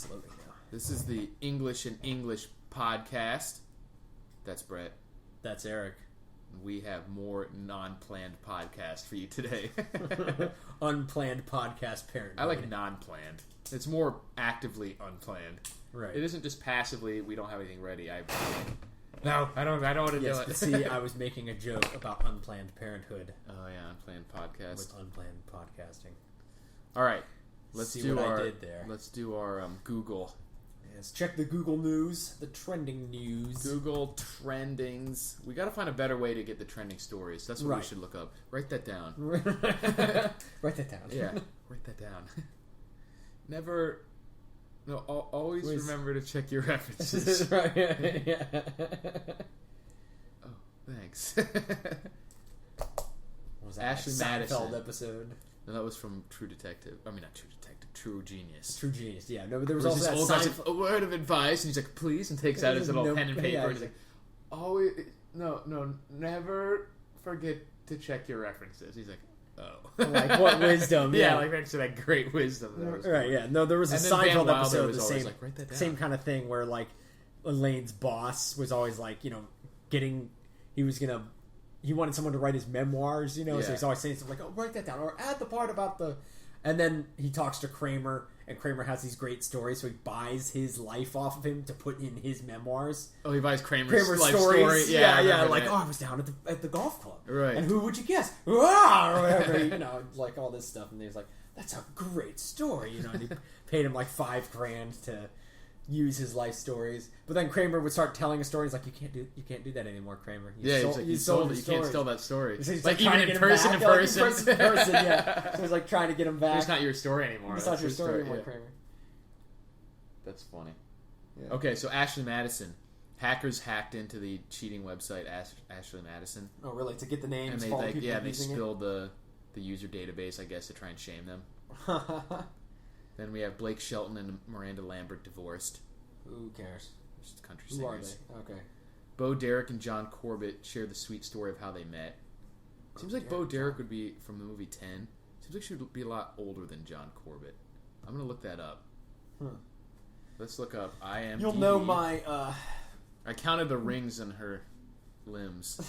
is loading now. This is the English and English podcast. That's Brett. That's Eric. We have more non-planned podcast for you today. Unplanned podcast parent. I like non-planned. It's more actively unplanned. Right. It isn't just passively, we don't have anything ready. No, I don't want to do it. But see, I was making a joke about unplanned parenthood. Oh yeah, unplanned podcast. With unplanned podcasting. All right. Let's see do what our, I did there. Let's do our Google. Yes, check the Google News, the trending news. Google trendings. We got to find a better way to get the trending stories. That's what we should look up. Write that down. Write that down. Yeah, write that down. Never. No, always remember to check your references. Right. Yeah. Oh, thanks. Was that Ashley Seinfeld Madison episode? No, that was from True Detective. I mean, not True Detective. True Genius. True Genius. Yeah. No, but there was also that old guy Seinfeld. a word of advice, and he's like, "Please," and takes out his little pen and paper. Yeah, and he's like, "Always, no, never forget to check your references." He's like, "Oh, like what wisdom?" Yeah, like thanks to that great wisdom. That was right. cool. Yeah. No, there was a Seinfeld episode. The same, like, write that down. Same kind of thing where like Elaine's boss was always like, he wanted someone to write his memoirs, so he's always saying something like, "Oh, write that down," or add the part about the. And then he talks to Kramer, and Kramer has these great stories, so he buys his life off of him to put in his memoirs. Oh, he buys Kramer's life stories. story. Yeah, like, I was down at the golf club. Right. And who would you guess? Ah! Or whatever, like all this stuff. And he's like, that's a great story, and he paid him like $5,000 to use his life stories. But then Kramer would start telling a story. He's like, you can't do that anymore, Kramer. You sold it. You can't tell that story. So like even in person. Yeah. So he's like trying to get him back. It's not your story anymore. It's not your story anymore, Kramer. That's funny. Yeah. Okay, so Ashley Madison. Hackers hacked into the cheating website Ashley Madison. Oh, really? To get the names? And they spilled the user database, I guess, to try and shame them. Then we have Blake Shelton and Miranda Lambert divorced. Who cares? Just country Who singers. are they? Okay. Bo Derek and John Corbett share the sweet story of how they met. Seems like Bo Derek would be from the movie 10. Seems like she would be a lot older than John Corbett. I'm going to look that up. Let's look up IMDb. You'll know my... I counted the rings in her limbs.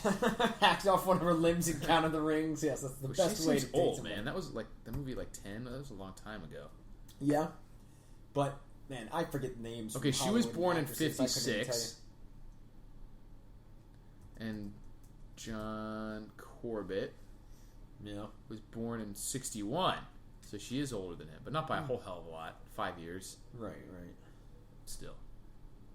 Hacked off one of her limbs and counted the rings. Yes, that's the best way to date old, man. That was like the movie like 10. That was a long time ago. Yeah. But, man, I forget names. Okay, she was born in 56. And John Corbett was born in 61. So she is older than him, but not by a whole hell of a lot. 5 years. Right. Still.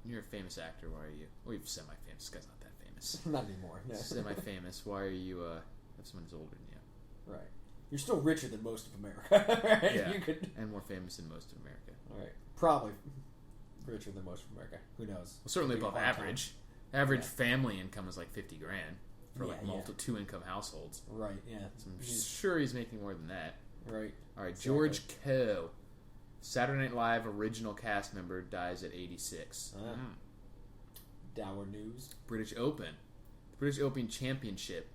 You're a famous actor. Why are you? Well, you're semi-famous. This guy's not that famous. Not anymore. No. Semi-famous. Why are you have someone who's older than you? Right. You're still richer than most of America. Right? Yeah. And more famous than most of America. All right. Probably richer than most of America. Who knows? Well, certainly above average. Average family income is like $50,000 for like two-income households. Right. Yeah. So I'm sure he's making more than that. Right. All right. Exactly. George Coe, Saturday Night Live original cast member, dies at 86. Dour news. British Open. The British Open Championship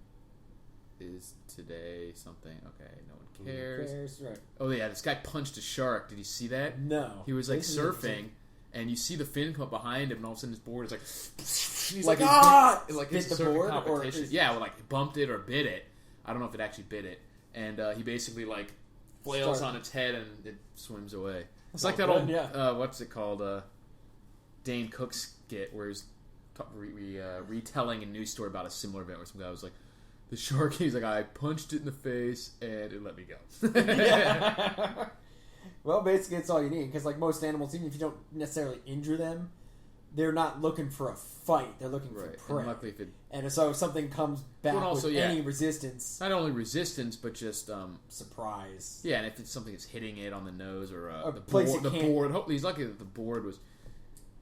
is today something. Okay, no one cares. Who cares? Right. Oh yeah, this guy punched a shark. Did you see that? No. He was like surfing, and you see the fin come up behind him, and all of a sudden his board is like. He's like hit the board competition. Well, like bumped it or bit it. I don't know if it actually bit it, and he basically like flails on its head and it swims away. It's like that old what's it called? Dane Cook skit where he's retelling a news story about a similar event where some guy was like, the shark, he's like, I punched it in the face and it let me go. Well, basically it's all you need, because like most animals, even if you don't necessarily injure them, they're not looking for a fight, they're looking for prey. And luckily and so if something comes back with any resistance, not only resistance but just surprise. Yeah, and if it's something that's hitting it on the nose or the board, hopefully he's lucky that the board was.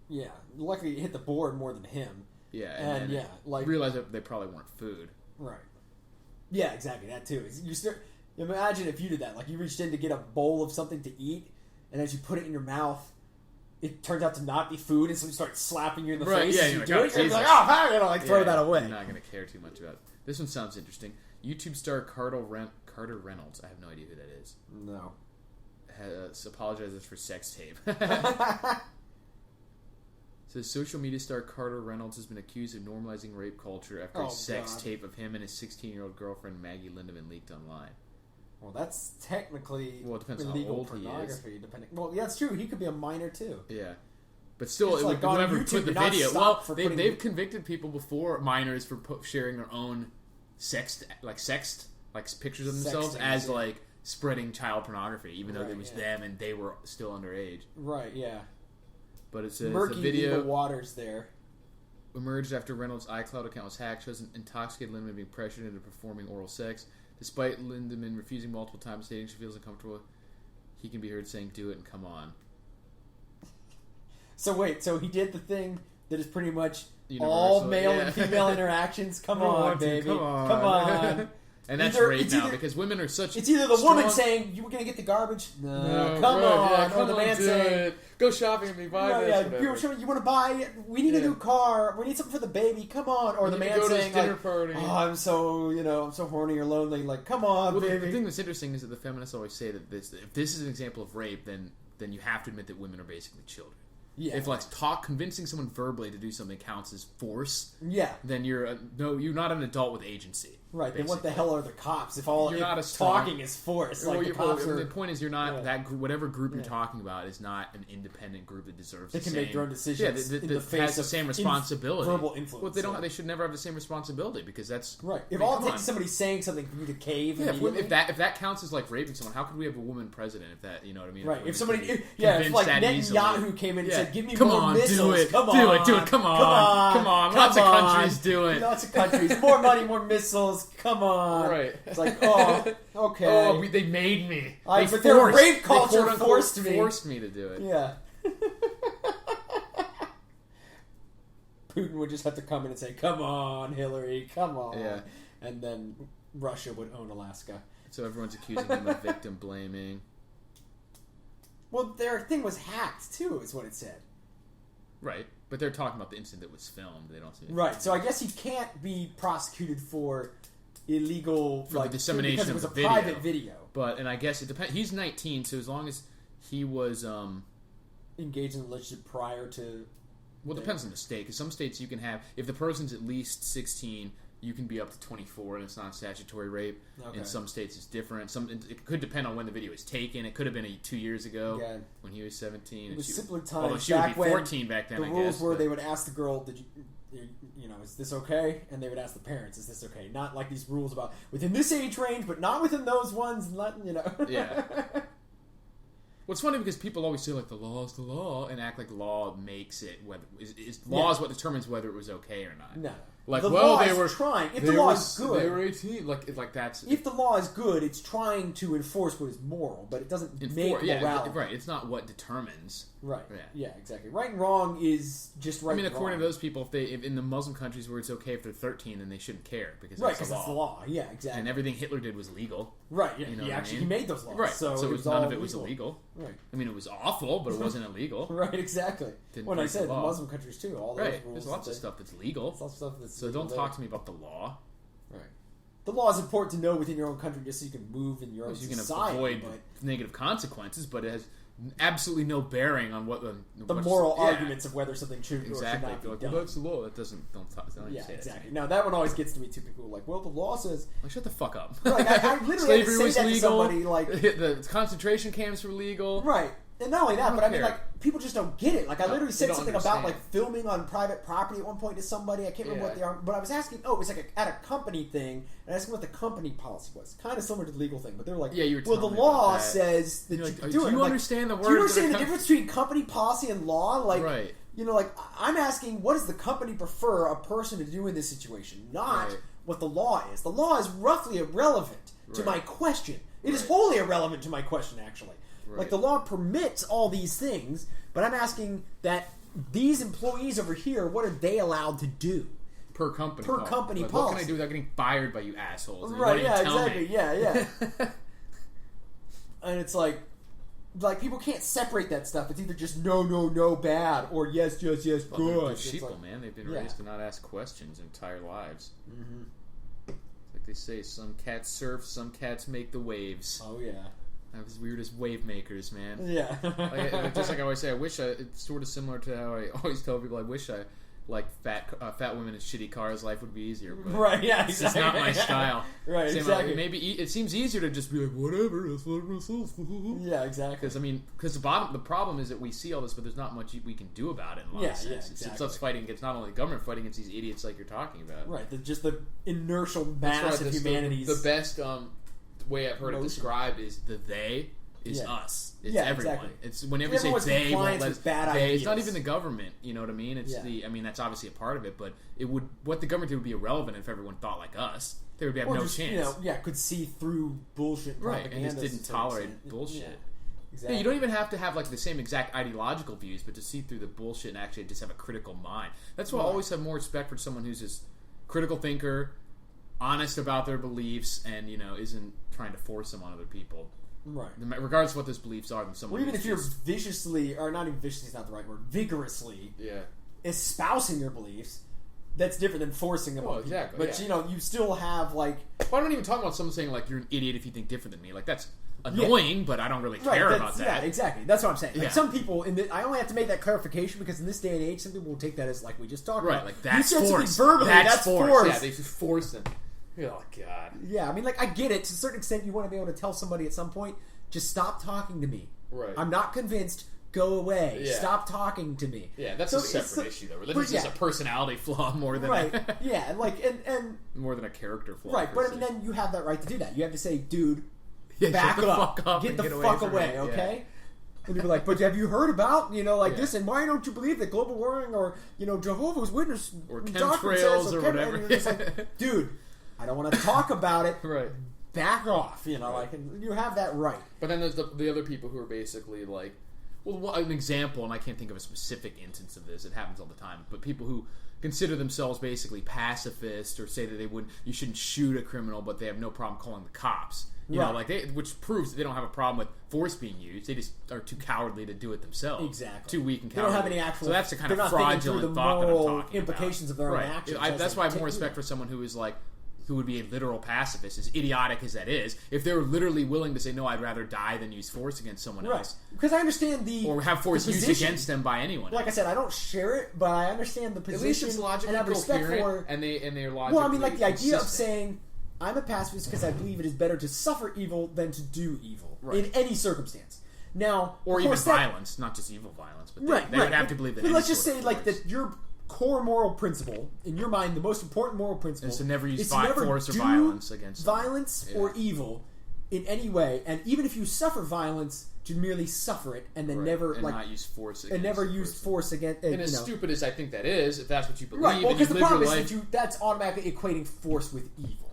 Yeah, luckily it hit the board more than him. Yeah, and like realize that they probably weren't food. Right. Yeah, exactly. That too. Imagine if you did that. Like you reached in to get a bowl of something to eat, and as you put it in your mouth, it turns out to not be food, and so you start slapping you in the face. Yeah, you're like, oh, throw that away. I'm not going to care too much about it. This one sounds interesting. YouTube star Carter Reynolds. I have no idea who that is. No. apologizes for sex tape. Says social media star Carter Reynolds has been accused of normalizing rape culture after a sex tape of him and his 16-year-old girlfriend Maggie Lindemann leaked online. Well, that's technically it depends on how illegal old pornography. Well, yeah, it's true. He could be a minor too. Yeah, but still, it would whoever put the video. Well, they've convicted people before, minors, for sharing their own sexed pictures of themselves as like spreading child pornography, even though it was them and they were still underage. Right. Yeah. But it says murky the video legal waters there. Emerged after Reynolds' iCloud account was hacked. Shows an intoxicated Lindemann being pressured into performing oral sex. Despite Lindemann refusing multiple times, stating she feels uncomfortable, he can be heard saying, "Do it and come on." So wait, so he did the thing that is pretty much universal, all male and female interactions. Come on, baby. Come on. And that's rape now because women are such. It's either the woman saying, "You were going to get the garbage." No, come on. Yeah, or the man saying, "Go shopping with me, buy this." You want to buy? We need a new car. We need something for the baby. Come on. Or the man saying, like, party. "Oh, I'm so horny or lonely." Like, come on, baby. The thing that's interesting is that the feminists always say that if this is an example of rape, then you have to admit that women are basically children. Yeah. If convincing someone verbally to do something counts as force, then you're not an adult with agency. Right, then what the hell are the cops if talking is force? Like the cops are... The point is, you're not that group, whatever group you're talking about is not an independent group that deserves. They can make their own decisions. In the face has the same responsibility. Verbal influence. Well, they don't. They should never have the same responsibility because that's right. If all it takes is somebody saying something for you to cave, if that counts as like raping someone, how could we have a woman president? If that, you know what I mean? Right. If somebody, if like Netanyahu came in and said, "Give me more missiles," do it, do it, come on, lots of countries do it. Lots of countries, more money, more missiles, come on. Right. It's like, oh, okay. Oh, they made me. But their rape culture forced me to do it. Yeah. Putin would just have to come in and say, "Come on, Hillary, come on." Yeah. And then Russia would own Alaska. So everyone's accusing him of victim blaming. Well, their thing was hacked, too, is what it said. Right. But they're talking about the incident that was filmed. They don't see it. Right. So I guess he can't be prosecuted for illegal the dissemination because it was of a private video. And I guess it depends. He's 19, so as long as he was engaged in a relationship prior to. Well, it depends on the state. Because some states you can have, if the person's at least 16, you can be up to 24, and it's not statutory rape. Okay. In some states, it's different. It could depend on when the video was taken. It could have been 2 years ago when he was 17. It was simpler times. Although she would be 14 back then. The rules were they would ask the girl, "Did you know, is this okay?" And they would ask the parents, "Is this okay?" Not like these rules about within this age range, but not within those ones. Yeah. Well, it's funny because people always say, like, the law is the law, and act like law makes it, law is what determines whether it was okay or not. No. Like, the well, law they were trying. If the law is good, they were 18. Like that's. If the law is good, it's trying to enforce what is moral, but it doesn't make morality. Right. It's not what determines. Right. Yeah. Exactly. Right and wrong is just right. I mean, according to those people, if in the Muslim countries where it's okay if they're 13, then they shouldn't care because that's the law. Yeah. Exactly. And everything Hitler did was legal. Right. Yeah. He made those laws. Right. So none of it was illegal. Right. I mean, it was awful, but it wasn't illegal. Right. Exactly. When I said the Muslim countries too, all those rules. There's lots of stuff that's legal. So don't talk to me about the law. Right. The law is important to know within your own country just so you can move in your own society. You can avoid negative consequences, but it has absolutely no bearing on what the moral arguments of whether something should or should not be done. Well, that's the law. That don't talk. Exactly. Now that one always gets to me too. People are like, "Well, the law says." Like, shut the fuck up. Like, I literally had to say that to somebody. Like, the concentration camps were legal. Right. And not only that, but I mean, like, people just don't get it. Like, I literally said something about, like, filming on private property at one point to somebody. I can't remember what they are. But I was asking, it was like at a company thing, and I asked them what the company policy was. Kind of similar to the legal thing, but they're like, the law says that you can do it. Do you understand the word? Do you understand the difference between company policy and law? Like, right. You know, like, I'm asking, what does the company prefer a person to do in this situation? Not what the law is. The law is roughly irrelevant to my question. It is wholly irrelevant to my question, actually. Right. Like, the law permits all these things, but I'm asking that these employees over here, what are they allowed to do? Per company policy. What can I do without getting fired by you assholes? Right, exactly. Yeah. And it's like people can't separate that stuff. It's either just no, bad, or yes, good. They're sheeple, man. They've been raised to not ask questions their entire lives. Mm-hmm. Like they say, some cats surf, some cats make the waves. Oh, yeah. I was weird as wave makers, man. Yeah. Just like I always say, I wish it's sort of similar to how I always tell people I wish I like fat women in shitty cars. Life would be easier. But right? Yeah, exactly. It's not my style. Right, exactly. Maybe it seems easier to just be like whatever. That's what myself. Yeah, exactly. Because the problem is that we see all this, but there's not much we can do about it. In a lot of sense. Exactly. It's us fighting against not only the government, fighting against these idiots like you're talking about. Right. Just the inertial mass of humanity's. The best way I've heard it described is the they. Is us. It's everyone. Exactly. It's whenever you say they won't let they, it's not even the government. You know what I mean? It's that's obviously a part of it, but what the government did would be irrelevant if everyone thought like us. They would have no chance. Could see through bullshit, right? And just didn't tolerate bullshit. Yeah, exactly. Yeah, you don't even have to have like the same exact ideological views, but to see through the bullshit and actually just have a critical mind. That's why I always have more respect for someone who's just critical thinker, honest about their beliefs, and isn't trying to force them on other people. Right. Regardless of what those beliefs are, then someone. Or even if you're viciously, or not even viciously is not the right word, vigorously espousing your beliefs, that's different than forcing them on people. Exactly. But you still have like. Well, I don't even talk about someone saying like you're an idiot if you think different than me. Like that's annoying, but I don't really care about that. Yeah, exactly. That's what I'm saying. Like some people, I only have to make that clarification because in this day and age, some people will take that as like we just talked about. Like that's force. That's force. Yeah, they just force them. Oh God. Yeah, I mean, like I get it to a certain extent. You want to be able to tell somebody at some point, just stop talking to me. Right. I'm not convinced. Go away. Yeah. Stop talking to me. Yeah, that's a separate issue though. Religion is just a personality flaw more than yeah, like and more than a character flaw. Right, but I mean, then you have that right to do that. You have to say, dude, back up, get the fuck away, okay? Yeah. And you'd be like, but have you heard about, this, and why don't you believe that global warming or, Jehovah's Witness or chemtrails or whatever? And you're just like, dude, I don't want to talk about it. Right. Back off, like, and you have that right. But then there's the other people who are basically like, well, an example, and I can't think of a specific instance of this, it happens all the time, but people who consider themselves basically pacifist or say that you shouldn't shoot a criminal, but they have no problem calling the cops. Which proves that they don't have a problem with force being used. They just are too cowardly to do it themselves. Exactly. Too weak and cowardly. They don't have any actual. So that's the kind of fraudulent thought that I'm talking implications about. of their own actions. That's why I have more respect for someone who is like, who would be a literal pacifist, as idiotic as that is, if they were literally willing to say, no, I'd rather die than use force against someone else. Because I understand or have force used against them by anyone. Like I said, I don't share it, but I understand the position. At least it's logically coherent, and they're logically well, I mean, like the idea consistent. of saying, I'm a pacifist because I believe it is better to suffer evil than to do evil in any circumstance. Now, or even violence, not just evil violence, but they would have to believe that. But let's just say, like, that your core moral principle, in your mind, the most important moral principle is to never use force or violence against violence or evil in any way, and even if you suffer violence, to merely suffer it and then never not use force against and never use force against. And as stupid as I think that is, if that's what you believe, right? Well, because the problem is that that's automatically equating force with evil.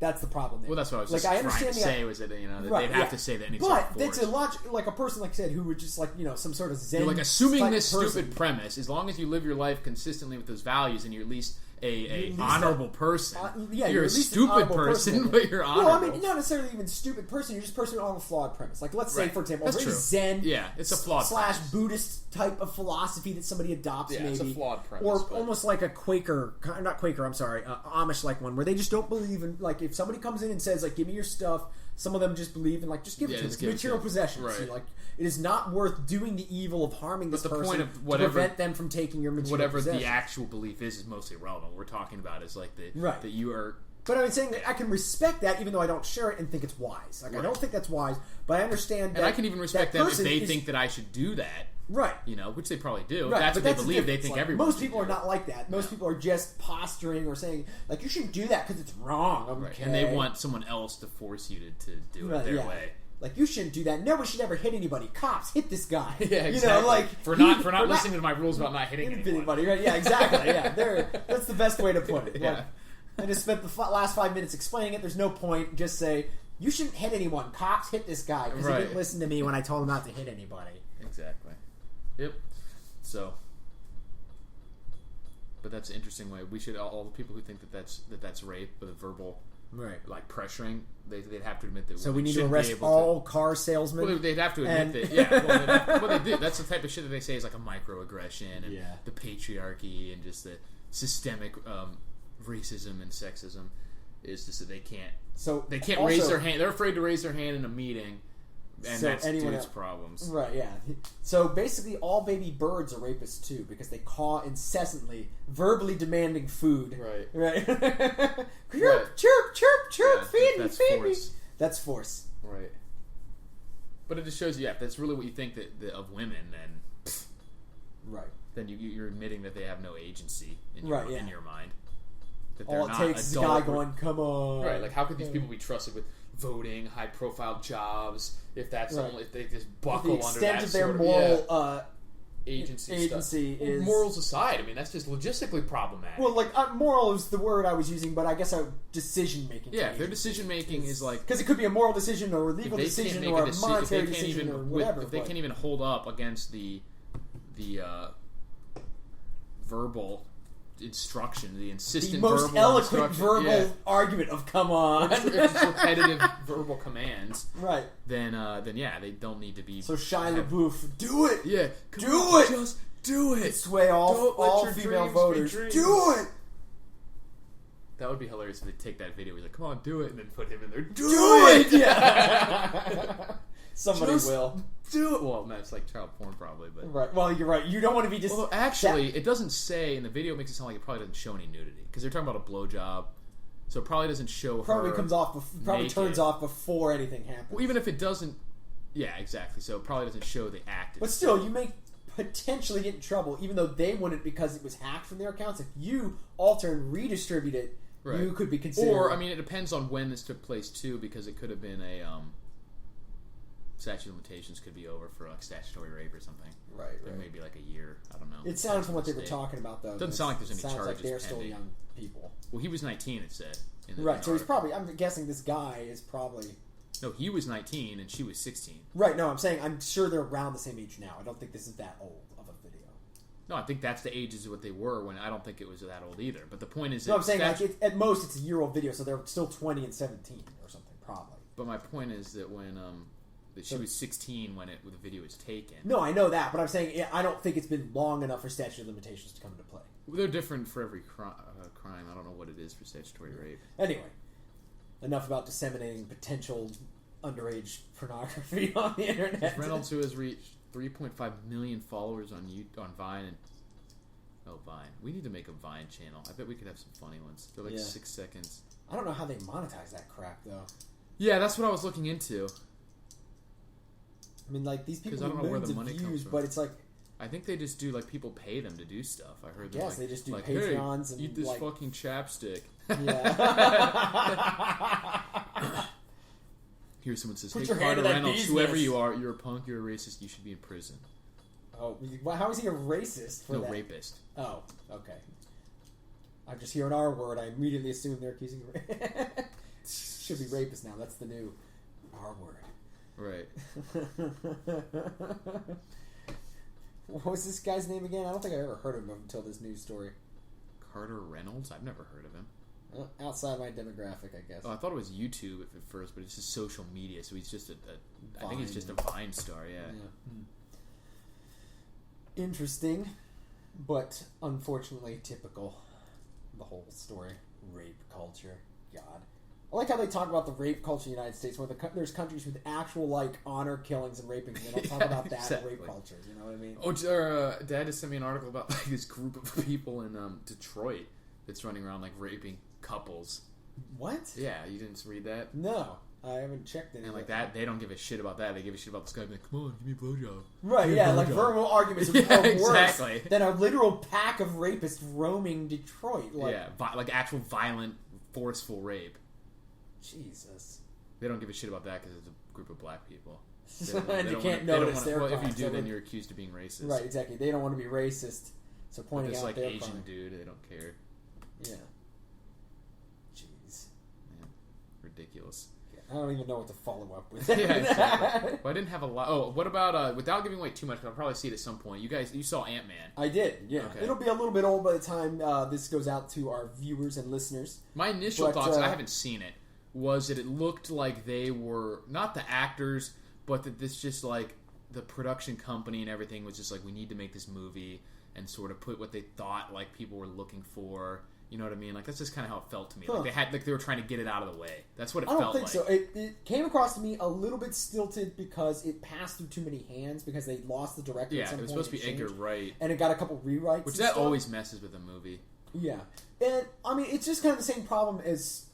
That's the problem there. Well, that's what I was just trying to say, was that, that they'd have to say that any sort of force. But that's a logic, like a person, like I said, who would just like, some sort of zen. You're like assuming this stupid premise, as long as you live your life consistently with those values and you're at least a honorable person. You're a stupid person, but you're honorable. Well, I mean, not necessarily even stupid person. You're just a person on a flawed premise. Like, let's say, for example, a very Zen, it's a flawed / Buddhist type of philosophy that somebody adopts, maybe. It's a flawed premise, or almost like a Quaker, not Quaker. I'm sorry, Amish-like one, where they just don't believe in, like, if somebody comes in and says, like, give me your stuff. Some of them just believe in, like, just give it to them. It's material possessions. Right. So, like, it is not worth doing the evil of harming this person point of whatever, to prevent them from taking your material whatever possessions. The actual belief is mostly irrelevant. What we're talking about is, like, that you are... But I'm saying that I can respect that even though I don't share it and think it's wise. Like, I don't think that's wise, but I understand that... And I can even respect them if they think that I should do that. Right. Which they probably do. Right. That's what they believe. They think everyone most people are not like that. Most people are just posturing or saying, like, you shouldn't do that because it's wrong. Okay? Right. And they want someone else to force you to do it their way. Like, you shouldn't do that. Nobody should ever hit anybody. Cops, hit this guy. Yeah, exactly. For not listening to my rules about not hitting anybody. Right? Yeah, exactly. Yeah, that's the best way to put it. Like, I just spent the last 5 minutes explaining it. There's no point. Just say, you shouldn't hit anyone. Cops, hit this guy because he didn't listen to me when I told him not to hit anybody. Exactly. Yep. So, but that's an interesting way. We should all the people who think that's rape with a verbal, like pressuring, they'd have to admit that. So we need to arrest all car salesmen. Well, they'd have to admit that. Yeah. Well, they do. That's the type of shit that they say is like a microaggression and the patriarchy and just the systemic racism and sexism is just that they can't. So they can't raise their hand. They're afraid to raise their hand in a meeting And so that's anyone dude's else, problems. Right, yeah. So basically all baby birds are rapists too, because they caw incessantly, verbally demanding food. Right. Right. Chirp, chirp, chirp, chirp, feed me, feed me. That's force. Right. But it just shows you, if that's really what you think that of women, then right. Then you're admitting that they have no agency in your mind. That all it takes is a guy going, "Come on." Right. Like, how could these people be trusted with voting, high-profile jobs, if that's only, if they just buckle under that of their sort moral agency stuff. Is morals aside. I mean, that's just logistically problematic. Well, like moral is the word I was using, but I guess decision making. Yeah, if their decision making is like, because it could be a moral decision or a legal decision or a monetary decision or whatever. If they can't even hold up against the verbal instruction, the insistent, the most verbal eloquent verbal argument of "come on," if it's repetitive verbal commands, right? Then yeah, they don't need to be. So Shia LaBeouf, do it, yeah, do it, just do it. Sway all female voters, do it. That would be hilarious if they take that video. He's like, "Come on, do it," and then put him in there. Do it. Yeah. Somebody will do it. Well, that's like child porn, probably. But right. Well, you're right. You don't want to be just. Although actually, it doesn't say in the video. It makes it sound like it probably doesn't show any nudity because they're talking about a blowjob, so it probably doesn't show. Probably her comes off. Probably naked. Turns off before anything happens. Well, even if it doesn't. Yeah, exactly. So it probably doesn't show the act. But still, you may potentially get in trouble, even though they wouldn't because it was hacked from their accounts. If you alter and redistribute it, you could be considered. Or I mean, it depends on when this took place too, because it could have been a. Statute of limitations could be over for like statutory rape or something. Right. Maybe like a year. I don't know. It sounds from what they were talking about, though. Doesn't sound like there's any charges. Like they're pending. Still young people. Well, he was 19. It said. Right. So he's probably. I'm guessing this guy is probably. No, he was 19 and she was 16. Right. No, I'm saying I'm sure they're around the same age now. I don't think this is that old of a video. No, I think that's the ages of what they were when I don't think it was that old either. But the point is, no, I'm saying like at most it's a year-old video, so they're still 20 and 17 or something, probably. But my point is that when that she was 16 when the video was taken. No, I know that, but I'm saying I don't think it's been long enough for statute of limitations to come into play. Well, they're different for every crime. I don't know what it is for statutory rape. Anyway, enough about disseminating potential underage pornography on the internet. Reynolds, who has reached 3.5 million followers on Vine. Vine. We need to make a Vine channel. I bet we could have some funny ones. They're like 6 seconds. I don't know how they monetize that crap, though. Yeah, that's what I was looking into. I mean, like, these people have millions of views, but it's like... I think they just do, like, people pay them to do stuff. I heard them, they just do like, Patreons hey, and, eat this like... fucking chapstick. Yeah. Here's someone says, hey, Carter Reynolds, whoever you are, you're a punk, you're a racist, you should be in prison. Oh, how is he a racist for that? Rapist. Oh, okay. I just hear an R word, I immediately assume they're accusing should be rapist now, that's the new R word. Right. What was this guy's name again? I don't think I ever heard of him until this news story. Carter Reynolds? I've never heard of him. Outside my demographic, I guess. Oh, I thought it was YouTube at first, but it's just social media, so he's just I think he's just a Vine star, yeah. Interesting, but unfortunately typical. The whole story. Rape culture. God. I like how they talk about the rape culture in the United States, where there's countries with actual, like, honor killings and raping, and they don't talk about that rape culture, you know what I mean? Oh, Dad just sent me an article about, like, this group of people in Detroit that's running around, like, raping couples. What? Yeah, you didn't read that? No, I haven't checked it. And, like, that, they don't give a shit about that. They give a shit about this guy being like, come on, give me a blowjob. Right, yeah, like, verbal arguments are worse than a literal pack of rapists roaming Detroit. Like, like actual violent, forceful rape. Jesus. They don't give a shit about that because it's a group of black people. And you can't notice their crimes. If you do, then you're accused of being racist. Right, exactly. They don't want to be racist, so pointing out their Asian crime. dude, they don't care. Yeah. Jeez. Man, ridiculous. I don't even know what to follow up with. Yeah, exactly. Well, I didn't have a lot. Oh, what about, without giving away too much, but I'll probably see it at some point. You saw Ant-Man. I did, yeah. Okay. It'll be a little bit old by the time this goes out to our viewers and listeners. My initial thoughts, I haven't seen it, was that it looked like they were, not the actors, but that this just, like, the production company and everything was just like, we need to make this movie and sort of put what they thought, like, people were looking for You know what I mean? Like, that's just kind of how it felt to me. Like they were trying to get it out of the way. That's what it felt like. I don't think so. It came across to me a little bit stilted because it passed through too many hands because they lost the director. Yeah, it was supposed to be Edgar Wright, and it got a couple rewrites. Which that always messes with a movie. Yeah, and I mean it's just kind of the same problem as.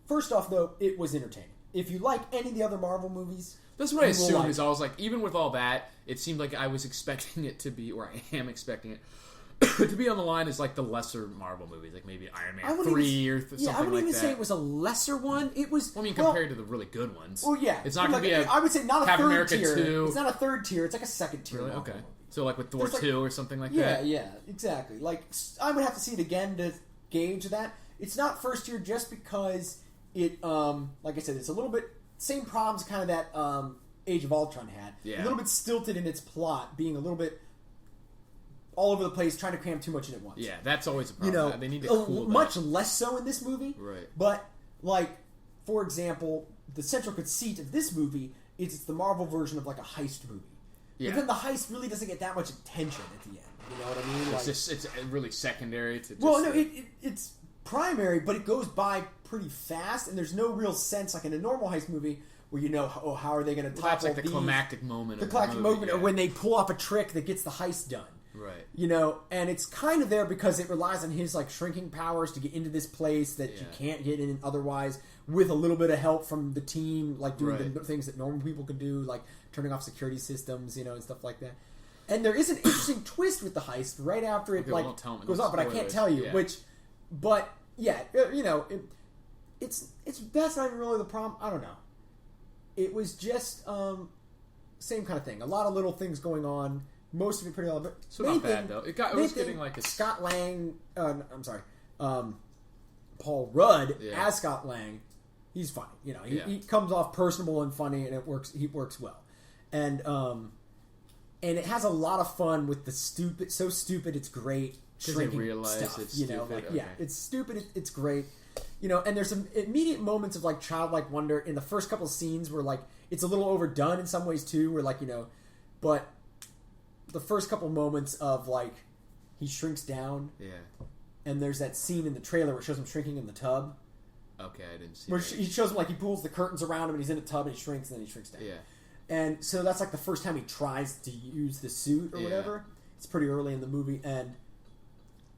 First off, though, it was entertaining. If you like any of the other Marvel movies, that's what I assumed. Is I was like, even with all that, it seemed like I was expecting it to be, or I am expecting it. to be on the line is like the lesser Marvel movies, like maybe Iron Man 3 or something like that. I wouldn't even say it was a lesser one. It was. Well, I mean, compared to the really good ones. Well, yeah. It's not going to be I would say not a Captain third America tier. 2. It's not a third tier. It's like a second tier. Really? Marvel Okay. movie. So like with Thor 2 or something like that? Yeah, exactly. Like, I would have to see it again to gauge that. It's not first tier just because it, like I said, it's a little bit, same problems kind of that Age of Ultron had. Yeah. A little bit stilted in its plot, being a little bit all over the place, trying to cram too much in at once. Yeah, that's always a problem. They need to cool much less so in this movie. Right. But, like, for example, the central conceit of this movie is it's the Marvel version of, like, a heist movie. Yeah. But then the heist really doesn't get that much attention at the end. You know what I mean? Like, it's really secondary to just... Well, no, it's primary, but it goes by pretty fast, and there's no real sense, like in a normal heist movie, where you know, how are they going to topple that's like the climactic moment of the movie. The climactic moment, or when they pull off a trick that gets the heist done. Right. You know, and it's kind of there because it relies on his, like, shrinking powers to get into this place that you can't get in otherwise, with a little bit of help from the team, like doing the things that normal people could do, like turning off security systems, you know, and stuff like that. And there is an interesting twist with the heist right after it goes off, but I can't tell you which. But yeah, you know, it's that's not even really the problem. I don't know. It was just same kind of thing. A lot of little things going on. Most of it pretty well, so not bad though. It was getting like a Scott Lang. I'm sorry, Paul Rudd as Scott Lang. He's funny. You know, he comes off personable and funny, and it works. He works well, and it has a lot of fun with the stupid. So stupid, it's great. Shrinking stuff. It's you know, stupid. Like it's stupid. It's great. You know, and there's some immediate moments of like childlike wonder in the first couple of scenes where like it's a little overdone in some ways too. Where like you know, but the first couple moments of like he shrinks down. Yeah. And there's that scene in the trailer where it shows him shrinking in the tub. Okay, I didn't see where that. He shows him like he pulls the curtains around him and he's in a tub and he shrinks and then he shrinks down. Yeah. And so that's like the first time he tries to use the suit or whatever. It's pretty early in the movie, and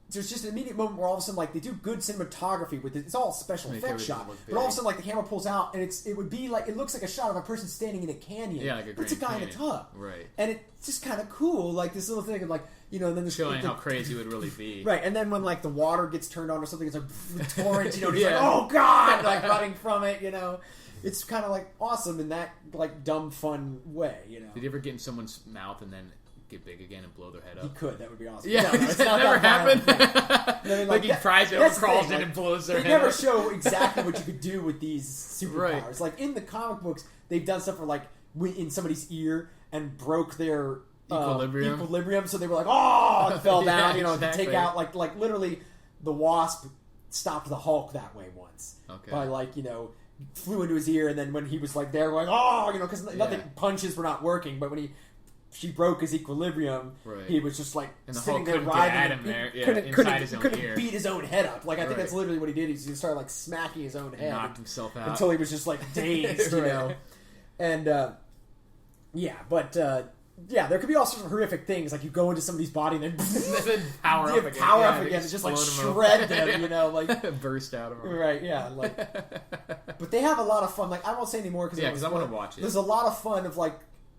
there's just an immediate moment where all of a sudden like they do good cinematography with it. It's all special effects shot, but all of a sudden like the camera pulls out and it would be like it looks like a shot of a person standing in a canyon. Yeah, like a but it's a guy in a tub, right? And it's just kind of cool, like this little thing of like you know, and then the showing how crazy it would really be, right? And then when like the water gets turned on or something, it's like torrent, you know, like oh god, like running from it, you know. It's kind of like awesome in that like dumb fun way, you know. Did you ever get in someone's mouth and then get big again and blow their head up? He could. That would be awesome. Yeah, no, it's not never happened. I mean, like he tries it, crawls in and blows their head up. They never show exactly what you could do with these superpowers. Right. Like in the comic books, they've done stuff where like in somebody's ear and broke their equilibrium, so they were like, oh, and fell down. You know, to take out like literally, the Wasp stopped the Hulk that way once by like you know. Flew into his ear, and then when he was like there, going, oh, you know, because nothing punches were not working. But when she broke his equilibrium, he was just like and the sitting Hulk there riding. Couldn't beat his own head up. Like I think that's literally what he did. He started like smacking his own head, knocked himself out until he was just like dazed, you know. And yeah, there could be all sorts of horrific things. Like you go into somebody's body and then power up again. And just like shred them, you know, like burst out of them. Right, yeah. Like, but they have a lot of fun. Like I won't say anymore because I want to watch it. There's a lot of fun of like,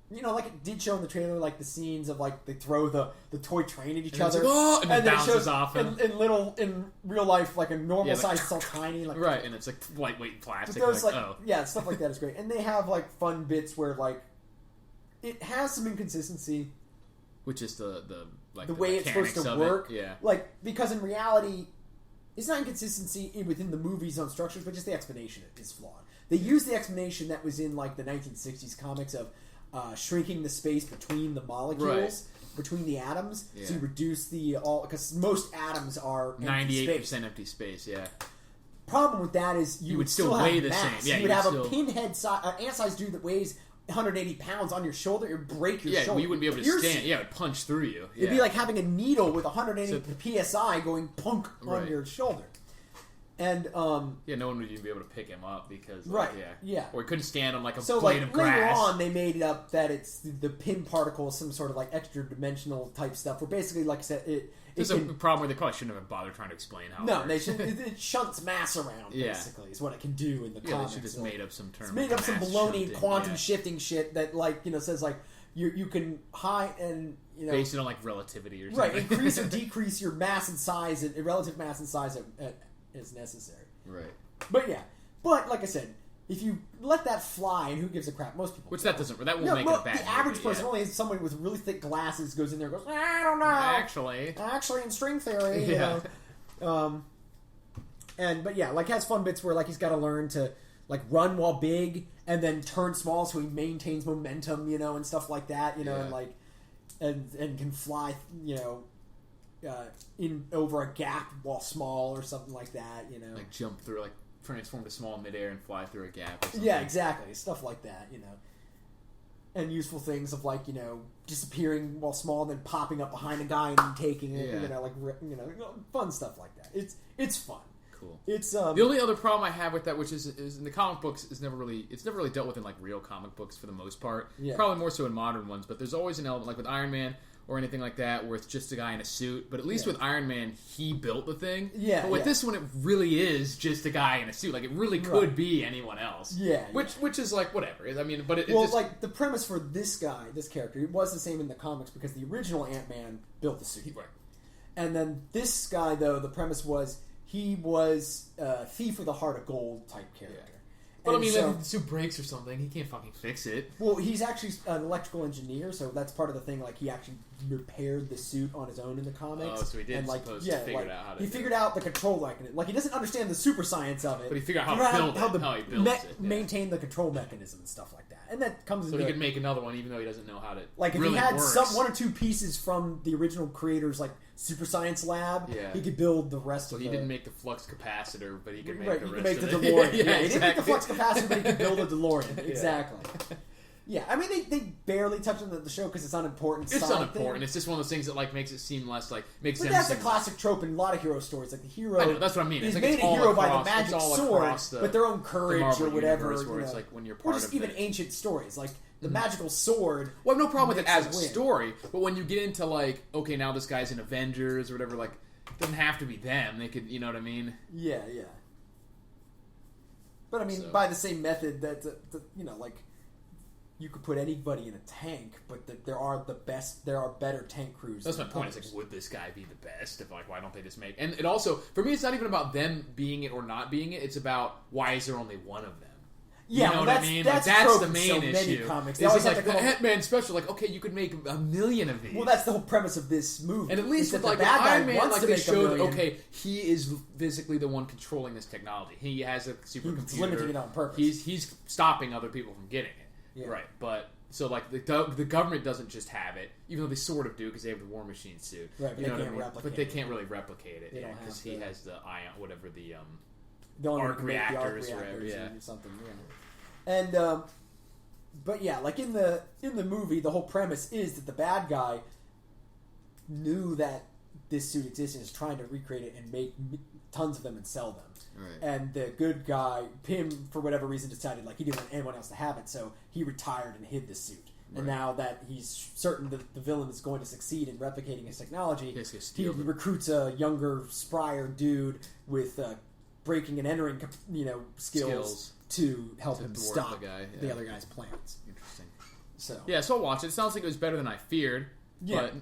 you know, like it did show in the trailer, like the scenes of like they throw the toy train at each other, and then it bounces off. In real life, like a normal size, it's all tiny, like right, and it's like lightweight plastic. Those, stuff like that is great, and they have like fun bits where like. It has some inconsistency, which is the way it's supposed to work. Yeah, like because in reality, it's not inconsistency within the movie's own structures, but just the explanation is flawed. They use the explanation that was in like the 1960s comics of shrinking the space between the molecules, between the atoms, so you reduce because most atoms are 98% empty space. Yeah. Problem with that is you would still weigh the same. Yeah, you would have a pinhead ant-sized dude that weighs 180 pounds on your shoulder, it would break your shoulder. Yeah, you wouldn't be able to stand. Yeah, it would punch through you. Yeah. It'd be like having a needle with 180 psi going punk on your shoulder. And no one would even be able to pick him up because or he couldn't stand on like a blade of grass. Later on, they made it up that it's the pin particle, some sort of like extra dimensional type stuff. Where basically, like I said, there's a problem where they probably shouldn't have bothered trying to explain how. No, they should. It shunts mass around. Basically, is what it can do in the comics. They should just made up some term. It's made up some baloney quantum shifting shit that says like you can high and based it on like relativity or something. Right, increase or decrease your mass and size and relative mass and size as necessary. Right. But like I said, if you let that fly, and who gives a crap? Most people. That won't make it a bad The average movie, person, only somebody with really thick glasses, goes in there and goes, I don't know. Actually, in string theory, you know. Like has fun bits where like he's got to learn to like run while big and then turn small so he maintains momentum, and stuff like that, and like and can fly, in over a gap while small or something like that, like jump through, like transform to small midair and fly through a gap. Or something. Yeah, exactly, stuff like that, and useful things of like disappearing while small, then popping up behind a guy and taking it, fun stuff like that. It's fun. Cool. It's the only other problem I have with that, which is in the comic books, it's never really dealt with in like real comic books for the most part. Yeah. Probably more so in modern ones, but there's always an element like with Iron Man or anything like that where it's just a guy in a suit. But at least with Iron Man, he built the thing. Yeah. But with this one, it really is just a guy in a suit. Like it really could be anyone else. Yeah. Which is like whatever. I mean, but like the premise for this character, it was the same in the comics because the original Ant-Man built the suit. Right. And then this guy, though, the premise was he was a thief with a heart of gold type character. Yeah. But I mean, if the suit breaks or something, he can't fucking fix it. Well, he's actually an electrical engineer, so that's part of the thing. Like, he actually repaired the suit on his own in the comics. Oh, so he did figure out how to. He figured out the control mechanism. Like, he doesn't understand the super science of it, but he figured out how he builds it, maintain the control mechanism and stuff like that. And that comes. So he could make another one, even though he doesn't know how to. Like, if really he had works. one or two pieces from the original creators, like super science lab, he could build the rest of it. So he didn't make the flux capacitor, but he could make the rest make of the DeLorean. He didn't make the flux capacitor, but he could build a DeLorean. Exactly. Yeah, I mean, they barely touch on the show because it's unimportant. It's unimportant. It's just one of those things that like makes it seem less like makes sense. But that's a classic trope in a lot of hero stories. Like the hero, I know, that's what I mean. He's like made a hero by the magic sword, but their own courage or whatever. Where it's like when you're part or just even ancient stories, like the magical sword. Well, I have no problem with it as a story, but when you get into like, okay, now this guy's in Avengers or whatever, like, it doesn't have to be them. They could, you know what I mean? Yeah. But I mean, by the same method that like. You could put anybody in a tank, but there are better tank crews. That's my point. It's like, would this guy be the best? If like, why don't they just make? And it also, for me, it's not even about them being it or not being it. It's about why is there only one of them? Yeah, you know what I mean? That's the main issue. Comics. It's like the Ant-Man special. Like, okay, you could make 1 million of these. Well, that's the whole premise of this movie. And at least with like Iron Man, like they showed, okay, he is physically the one controlling this technology. He has a supercomputer. He's limiting it on purpose. He's stopping other people from getting it. Yeah. Right, but so like the government doesn't just have it, even though they sort of do because they have the War Machine suit. Right, but you know they can't replicate. But they can't really replicate it, because he has the ion, whatever the arc reactors or whatever, or something. Yeah. And but yeah, like in the movie, the whole premise is that the bad guy knew that this suit existed, is trying to recreate it and make tons of them and sell them. Right. And the good guy, Pym, for whatever reason, decided like he didn't want anyone else to have it, so he retired and hid the suit. Right. And now that he's certain that the villain is going to succeed in replicating his technology, he recruits a younger, sprier dude with breaking and entering, skills to help him stop the other guy's plans. Interesting. So I'll watch it. It sounds like it was better than I feared. Yeah. But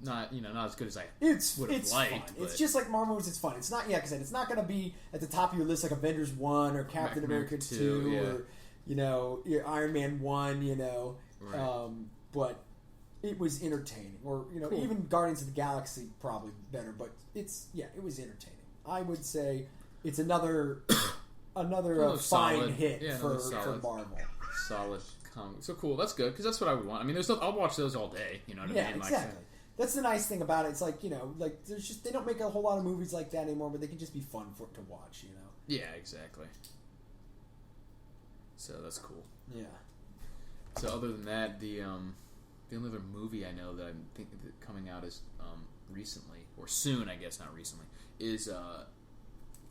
not as good as I would have liked. Fun. It's just like Marvel movies. It's fun. It's not, like I said, it's not going to be at the top of your list like Avengers 1 or Captain America 2 or your Iron Man 1. Right. But it was entertaining. Or cool. Even Guardians of the Galaxy probably better. But it was entertaining. I would say it's another fine solid hit for Marvel. Solid comic. So cool. That's good because that's what I would want. I mean, I'll watch those all day. You know what I mean? Yeah, exactly. That's the nice thing about it. It's like, there's just, they don't make a whole lot of movies like that anymore, but they can just be fun to watch, Yeah, exactly. So that's cool. Yeah. So other than that, the only other movie I know that I'm thinking that coming out is recently or soon, I guess not recently, is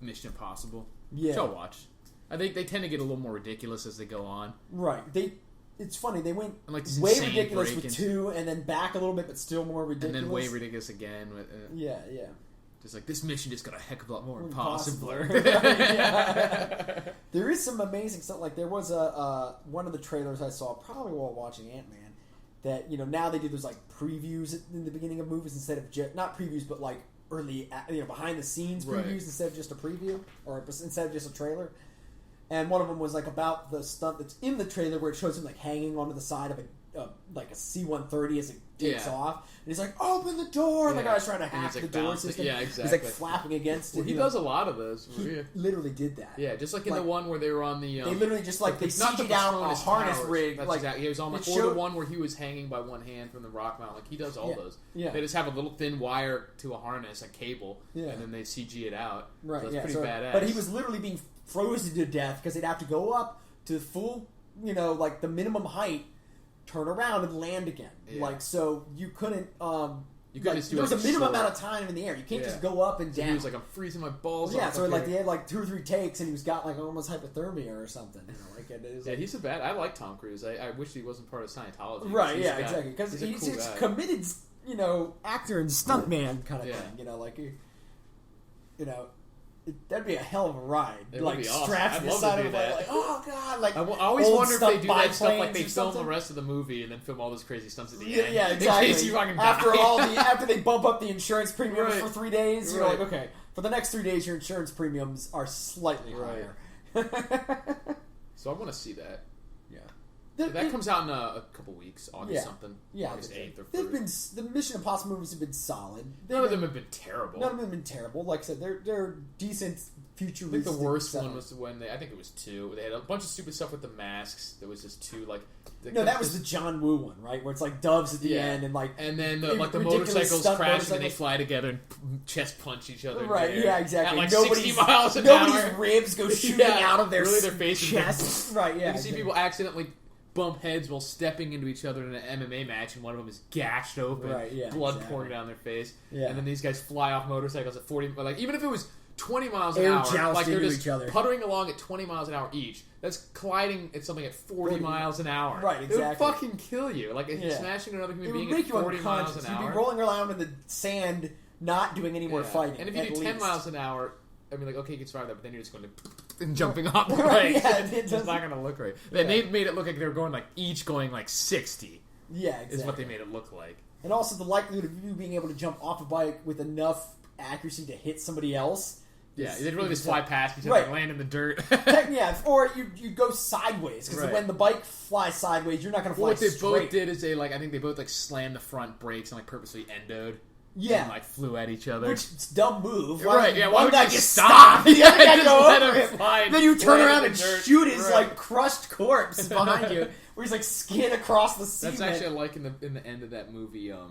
Mission Impossible. Yeah, which I'll watch. I think they tend to get a little more ridiculous as they go on. Right. It's funny, they went like way ridiculous with 2 and then back a little bit, but still more ridiculous. And then way ridiculous again. With, yeah. Just like, this mission just got a heck of a lot more impossible. Yeah. There is some amazing stuff. Like, there was one of the trailers I saw, probably while watching Ant-Man, that, now they do those, like, previews in the beginning of movies instead of not previews, but, like, early, behind the scenes previews instead of just a preview, or instead of just a trailer. And one of them was like about the stunt that's in the trailer where it shows him like hanging onto the side of like a C-130 as it takes off, and he's like, "Open the door!" And the guy's trying to hack the door system. Yeah, exactly. He's like flapping against it. Well, he does a lot of those. He literally did that. Yeah, just like in the one where they were on the. They literally just like they CG'd out a harness rig. That's like exactly. He was on like the one where he was hanging by one hand from the rock mountain. Like he does all those. Yeah. They just have a little thin wire to a harness, a cable, and then they CG it out. Right. So it's pretty badass. But he was literally being frozen to death because they'd have to go up to full, like the minimum height, turn around and land again. Yeah. Like, so you couldn't, you couldn't just do there was a minimum amount of time in the air. You can't just go up and down. He was like, I'm freezing my balls off. Yeah, so like they had like 2 or 3 takes and he was got like almost hypothermia or something. Like it is. Yeah, he's I like Tom Cruise. I wish he wasn't part of Scientology. Right, exactly. Because he's cool just committed, actor and stuntman kind of thing. Like, that'd be a hell of a ride. It like would be awesome. strapped to the side of like, oh god! Like I always wonder if they do that stuff like they film the rest of the movie and then film all those crazy stunts at the end. Yeah, exactly. In case you fucking after they bump up the insurance premium for 3 days, you're like, okay, for the next 3 days, your insurance premiums are slightly higher. So I want to see that. Yeah, that comes out in a couple weeks, August something. Yeah, August 8th or 1st. The Mission Impossible movies have been solid. None of them have been terrible. None of them have been terrible. Like I said, they're decent futuristic. I think the worst one was when I think it was 2. They had a bunch of stupid stuff with the masks. There was just 2 like. That was the John Woo one, right? Where it's like doves at the end and then the motorcycles crash and they fly together and chest punch each other. Right? Yeah, exactly. At like 60 miles an hour. Nobody's ribs go shooting out of their faces. Chest. Right? Yeah. You can see people accidentally bump heads while stepping into each other in an MMA match, and one of them is gashed open, blood pouring down their face. Yeah. And then these guys fly off motorcycles at 40. Like even if it was 20 miles an hour, like they're just puttering along at 20 miles an hour each. That's colliding at something at 40 miles an hour. Right, exactly. It would fucking kill you. Like smashing another human being at 40 miles an hour. You'd be rolling around in the sand, not doing any more fighting. And if you do 10 miles an hour, I mean, like, okay, you can survive that, but then you're just going to and jumping off the brakes. It's not going to look right. And they made it look like they were going like each going like 60. Yeah, exactly. Is what they made it look like. And also the likelihood of you being able to jump off a bike with enough accuracy to hit somebody else. Yeah, they'd really just fly past each other and land in the dirt. Or you go sideways because when the bike flies sideways, you're not going to fly straight. What they both did is I think they both like slammed the front brakes and like purposely endoed. Yeah. And, like, flew at each other. Which is a dumb move. Why one guy just stop. The other guy go let over him fly. Then you turn around and shoot his, like, crushed corpse behind you. Where he's, like, skid across the cement. That's actually, like, in the end of that movie, I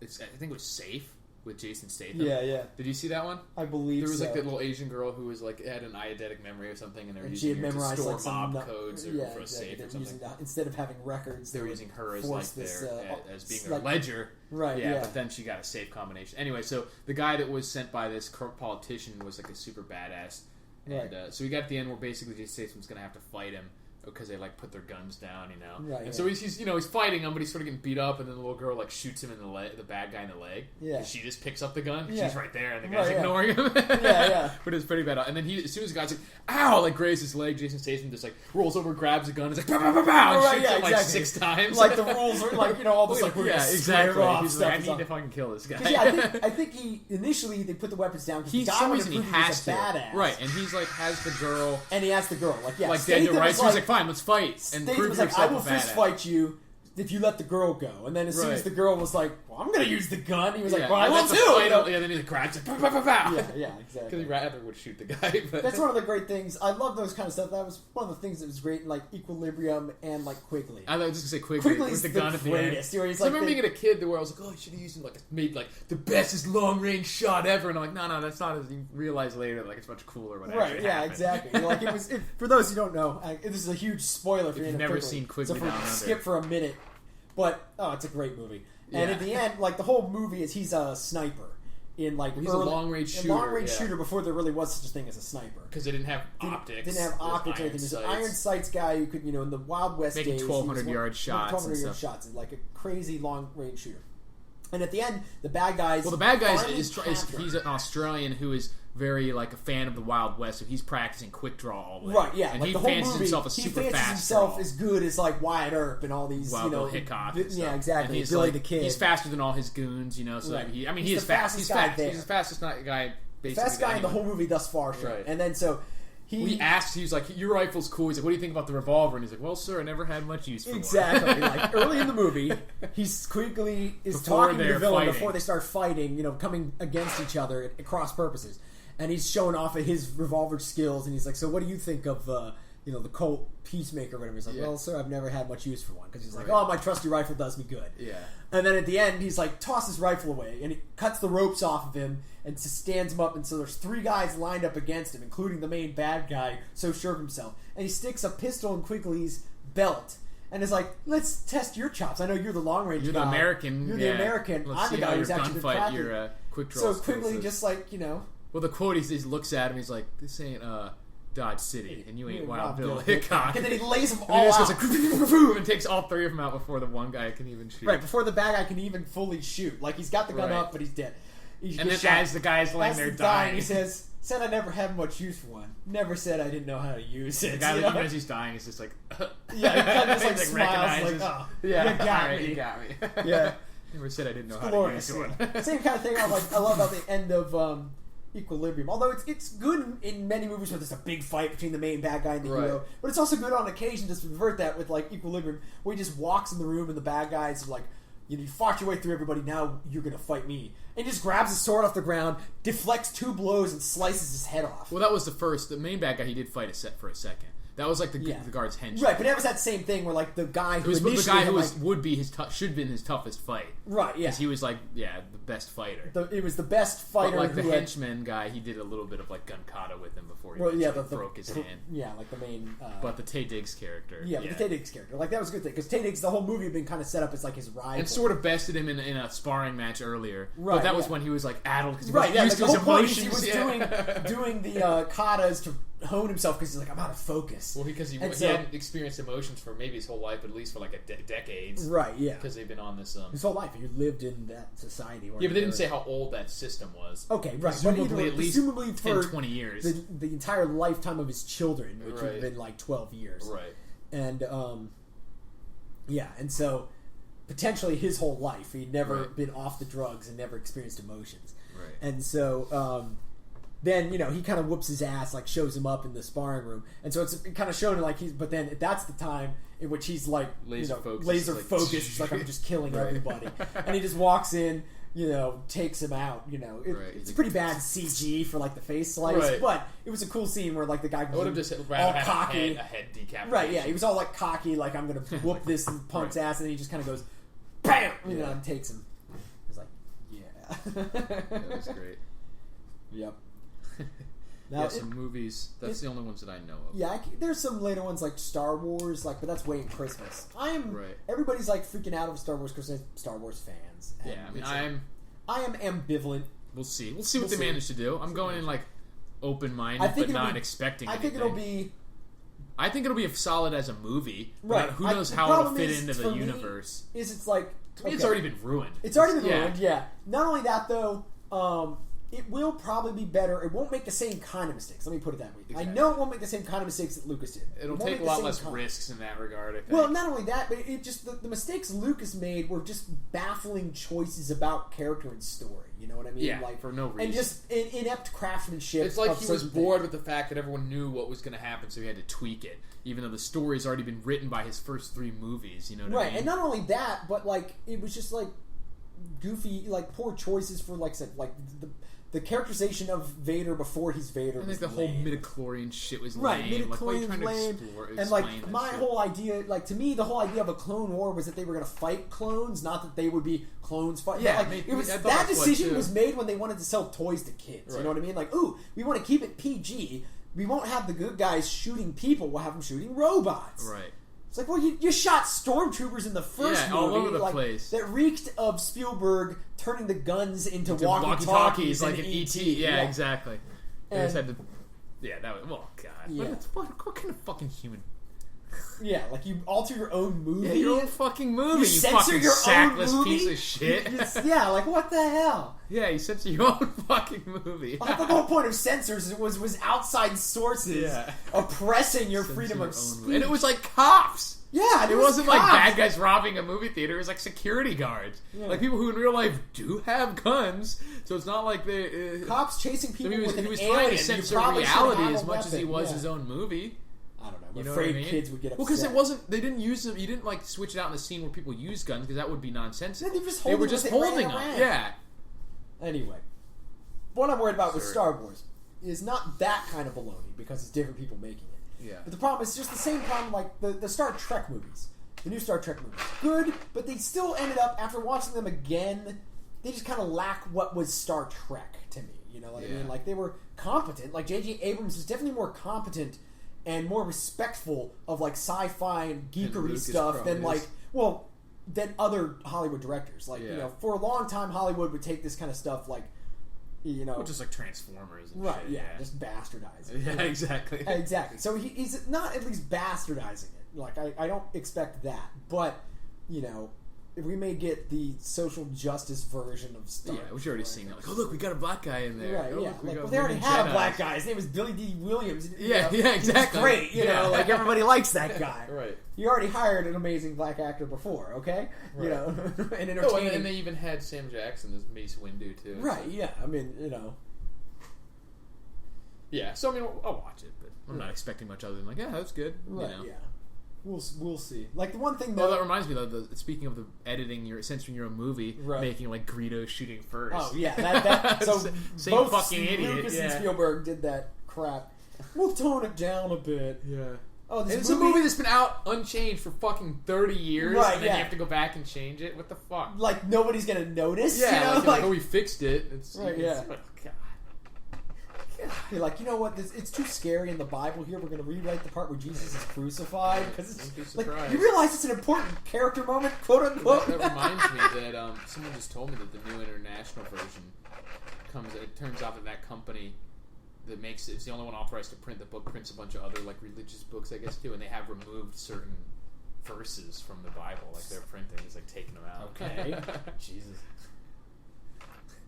think it was Safe with Jason Statham. Yeah. Did you see that one? I believe so. There was, like, that little Asian girl who was, like, had an eidetic memory or something, and they were using her to store mob codes for a safe or something. Instead of having records, they were using her as, like, as being their ledger. Right, yeah. But then she got a safe combination. Anyway, so the guy that was sent by this politician was, like, a super badass. And so we got to the end where basically Jason Statham's going to have to fight him because they like put their guns down, Right, and so he's he's fighting him, but he's sort of getting beat up, and then the little girl like shoots him in the leg, the bad guy in the leg. Yeah. And she just picks up the gun. Yeah. She's right there, and the guy's ignoring him. But it's pretty bad. And then as soon as the guy's like, "Ow!" like grazes his leg, Jason Statham just like rolls over, grabs a gun, and is like, "Pow, pow, pow, pow," and shoots him like 6 times. Like the rules are like all this like exactly. He's like, I need to fucking kill this guy. I think he initially they put the weapons down because he has to badass. Right, and he's like has the girl, and he has the girl like dead to rights. He's like, "Fine, let's fight." And Statham was like, "I will fist fight you." if you let the girl go. And then as soon as the girl was like, well, I'm going to use the gun, he was like, Yeah, well, I will too. Yeah, then he grabs it. Pow, pow, pow, pow. Yeah, exactly. Because he rather would shoot the guy. But. That's one of the great things. I love those kind of stuff. That was one of the things that was great in like Equilibrium and like Quigley. I was just going to say Quigley with the gun at the end. Where he's I remember being a kid where I was like, oh, I should have used him made the bestest long range shot ever. And I'm like, no, that's not as you realize later. Like, it's much cooler when it actually happened. Exactly. Like, it was, for those who don't know, this is a huge spoiler for you. If you've never seen Quigley Down Under. Skip for a minute. But, it's a great movie. And at the end, like, the whole movie is he's a sniper. In like he's a long-range shooter. Shooter before there really was such a thing as a sniper. Because they didn't have optics. Didn't have optics or anything. There's an iron sights guy who could, in the Wild West days... Making 1,200-yard shots. 1,200-yard shots. And like a crazy long-range shooter. And at the end, the bad guys... Well, the bad guy is he's an Australian who is very, like, a fan of the Wild West, so he's practicing quick draw all day. Right, yeah. And like he the whole fancies movie, himself a super fast himself draw. as good as, like, Wyatt Earp and all these, Wild Bill Hickok and stuff. Yeah, exactly. And he's Billy like, the Kid. He's faster than all his goons, so right. He's fast. He's fast. He's the fastest guy, basically. Fast guy in the whole movie thus far, sure. Right. And then, so... He asked, he was like, your rifle's cool. He's like, what do you think about the revolver? And he's like, well, sir, I never had much use for one. Exactly. Like, early in the movie, Quigley is talking to the villain before they start fighting, coming against each other at cross purposes. And he's showing off at his revolver skills, and he's like, so what do you think of, the Colt Peacemaker or whatever? He's like, well, sir, I've never had much use for one. Because he's like, oh, my trusty rifle does me good. Yeah. And then at the end, he's like, toss his rifle away, and he cuts the ropes off of him and stands him up, and so there's 3 guys lined up against him, including the main bad guy, so sure of himself. And he sticks a pistol in Quigley's belt, and is like, let's test your chops. I know you're the long-range guy. You're the American. You're the American. I'm the guy who's actually been cracking. Your quick draw. So Quigley just like, Well, the quote, he looks at him, he's like, this ain't, Dodge City, and you ain't Wild Bill Hickok. And then he lays them all out. And takes all 3 of them out before the one guy can even shoot. Right, before the bad guy can even fully shoot. Like, he's got the gun up, but he's dead. And then as the guy's laying there dying, he said I never had much use for one. Never said I didn't know how to use it. The guy, even as he's dying, is just like... yeah, he kind of just smiles, like, oh, you got me. Yeah. Never said I didn't know how to use one. Same kind of thing I love about the end of... Equilibrium. Although it's good in many movies where there's a big fight between the main bad guy and the hero, but it's also good on occasion to subvert that with like Equilibrium, where he just walks in the room and the bad guys are like, you fought your way through everybody, now you're gonna fight me. And he just grabs his sword off the ground, deflects 2 blows, and slices his head off. Well, that was the main bad guy. He did fight for a second. That was like the guard's henchman. Right, but it was that same thing where like the guy who should have been his toughest fight. Right, yeah. Because he was like, the best fighter. It was the best fighter. But like the henchman guy, he did a little bit of like gun kata with him before he broke his hand. Yeah, like the main... but the Taye Diggs character. Yeah, the Taye Diggs character. Like, that was a good thing. Because Taye Diggs, the whole movie had been kind of set up as like his rival. And sort of bested him in a sparring match earlier. Right, but that was when he was like addled because he was used to his emotions. He was doing the katas to hone himself because he's like, I'm out of focus. Well, because he hadn't experienced emotions for maybe his whole life, but at least for like decades. Right, yeah. Because they've been on this... his whole life. He lived in that society. Yeah, but they didn't say how old that system was. Okay, right. Presumably at least 10, 20 years. The entire lifetime of his children, which would have been like 12 years. Right. And, and so potentially his whole life, he'd never been off the drugs and never experienced emotions. Right. And so... then, he kind of whoops his ass, like, shows him up in the sparring room. And so it's kind of shown, like, but then that's the time in which he's, like, laser focused. It's like, I'm just killing everybody. And he just walks in, takes him out, It's pretty bad CG for, like, the face slice. But it was a cool scene where, like, the guy was all cocky. A head decapitation. Right, yeah. He was all, like, cocky, like, I'm going to whoop this punk's ass. And then he just kind of goes, BAM! And takes him. He's like, yeah. That was great. Yep. Now, some movies. That's the only ones that I know of. Yeah, there's some later ones like Star Wars, but that's way in Christmas. Everybody's like freaking out over Star Wars because they're Star Wars fans. Yeah, I mean, I am ambivalent. We'll see. We'll see what they manage to do. I'm going in like open-minded, but not expecting anything. I think it'll be solid as a movie. Right. Who knows how it'll fit into the universe? It's like it's already been ruined. It's already been ruined. Yeah. Not only that though. it will probably be better. It won't make the same kind of mistakes. Let me put it that way. Exactly. I know it won't make the same kind of mistakes that Lucas did. It'll take a lot less risks in that regard, I think. Well, not only that, but it just the mistakes Lucas made were just baffling choices about character and story. You know what I mean? Yeah, like, for no reason. And just inept craftsmanship. It's like he was bored with the fact that everyone knew what was going to happen, so he had to tweak it. Even though the story's already been written by his first 3 movies, you know what I mean? Right, and not only that, but like it was just like goofy, like poor choices for like I said, like the characterization of Vader before he's Vader. I think the whole midichlorian shit was right, lame. Midichlorian like, lame. And like my whole idea, like to me, the whole idea of a clone war was that they were going to fight clones, not that they would be clones fight. Yeah, like, it was that decision was made when they wanted to sell toys to kids. Right. You know what I mean? Like, ooh, we want to keep it PG. We won't have the good guys shooting people. We'll have them shooting robots. Right. It's like, well, you shot stormtroopers in the first movie. all over the place. That reeked of Spielberg turning the guns into walkie-talkies like an E.T. Yeah, exactly. They And, just had to... Yeah, that was... Well, God. Yeah. What kind of fucking human... Yeah, like you alter your own movie. Yeah, your own fucking movie. You censor fucking your sackless own movie? piece of shit. Yeah, like what the hell? Yeah, you censor your own fucking movie. I thought the whole point of censors was outside sources oppressing your freedom of speech. And it was like cops. Yeah, it wasn't like bad guys robbing a movie theater. It was like security guards, like people who in real life do have guns. So it's not like they cops chasing people. He was alien. trying to censor reality as much as he was his own movie. I don't know. You know afraid what I mean? Kids would get upset. Well, because it wasn't. They didn't use them. You didn't like switch it out in the scene where people use guns because that would be nonsensical. They were just holding them. Yeah. Anyway, what I'm worried about with Star Wars is not that kind of baloney because it's different people making it. Yeah. But the problem is just the same problem like the Star Trek movies. The new Star Trek movies. Good, but they still ended up, after watching them again, they just kind of lack what was Star Trek to me. You know what I mean? Like, they were competent. Like, J.J. Abrams was definitely more competent and more respectful of, like, sci-fi and geekery stuff than, like, than other Hollywood directors. Like, you know, for a long time, Hollywood would take this kind of stuff, like, you know... Well, just like Transformers and shit. Yeah, just bastardize it. Yeah, exactly. Exactly. So he's not at least bastardizing it. Like, I don't expect that. But, you know, if we may get the social justice version of Star Trek. Yeah, we've already seen that. Like, oh, look, we got a black guy in there. Right, oh, yeah. Look, well, they already had a black guy. His name was Billy D. Williams. Yeah, exactly. He's great, you know, like, everybody likes that guy. Right. You already hired an amazing black actor before, okay? Right. You know, and entertaining. Oh, and they even had Sam Jackson as Mace Windu, too. Right, yeah. I mean, you know. Yeah, so, I mean, I'll watch it, but I'm not expecting much other than, like, yeah, that's good. Right, you know? yeah. We'll see. Like the one thing that reminds me though. Speaking of the censoring your own movie, making like Greedo shooting first. Oh yeah, that so same both fucking idiot. Lucas and Spielberg did that crap. We'll tone it down a bit. Yeah. Oh, it's a movie that's been out unchanged for fucking 30 years, right? And then you have to go back and change it. What the fuck? Like nobody's gonna notice. Yeah. You know? Like, oh, we fixed it. It's right. It's, oh, God. You're like, you know what? It's too scary in the Bible here. We're going to rewrite the part where Jesus is crucified because it's like you realize it's an important character moment, quote unquote. That reminds me that someone just told me that the new international version comes. It turns out that company that makes it's the only one authorized to print the book prints a bunch of other like religious books, I guess too, and they have removed certain verses from the Bible, like they're printing. It's like taking them out. Okay, Jesus.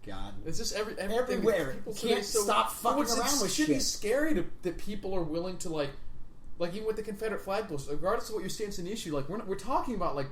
God. It's just everywhere. You can't stop fucking around with shit. It should be scary that people are willing to like even with the Confederate flag post, regardless of what your stance on the issue, like we're talking about like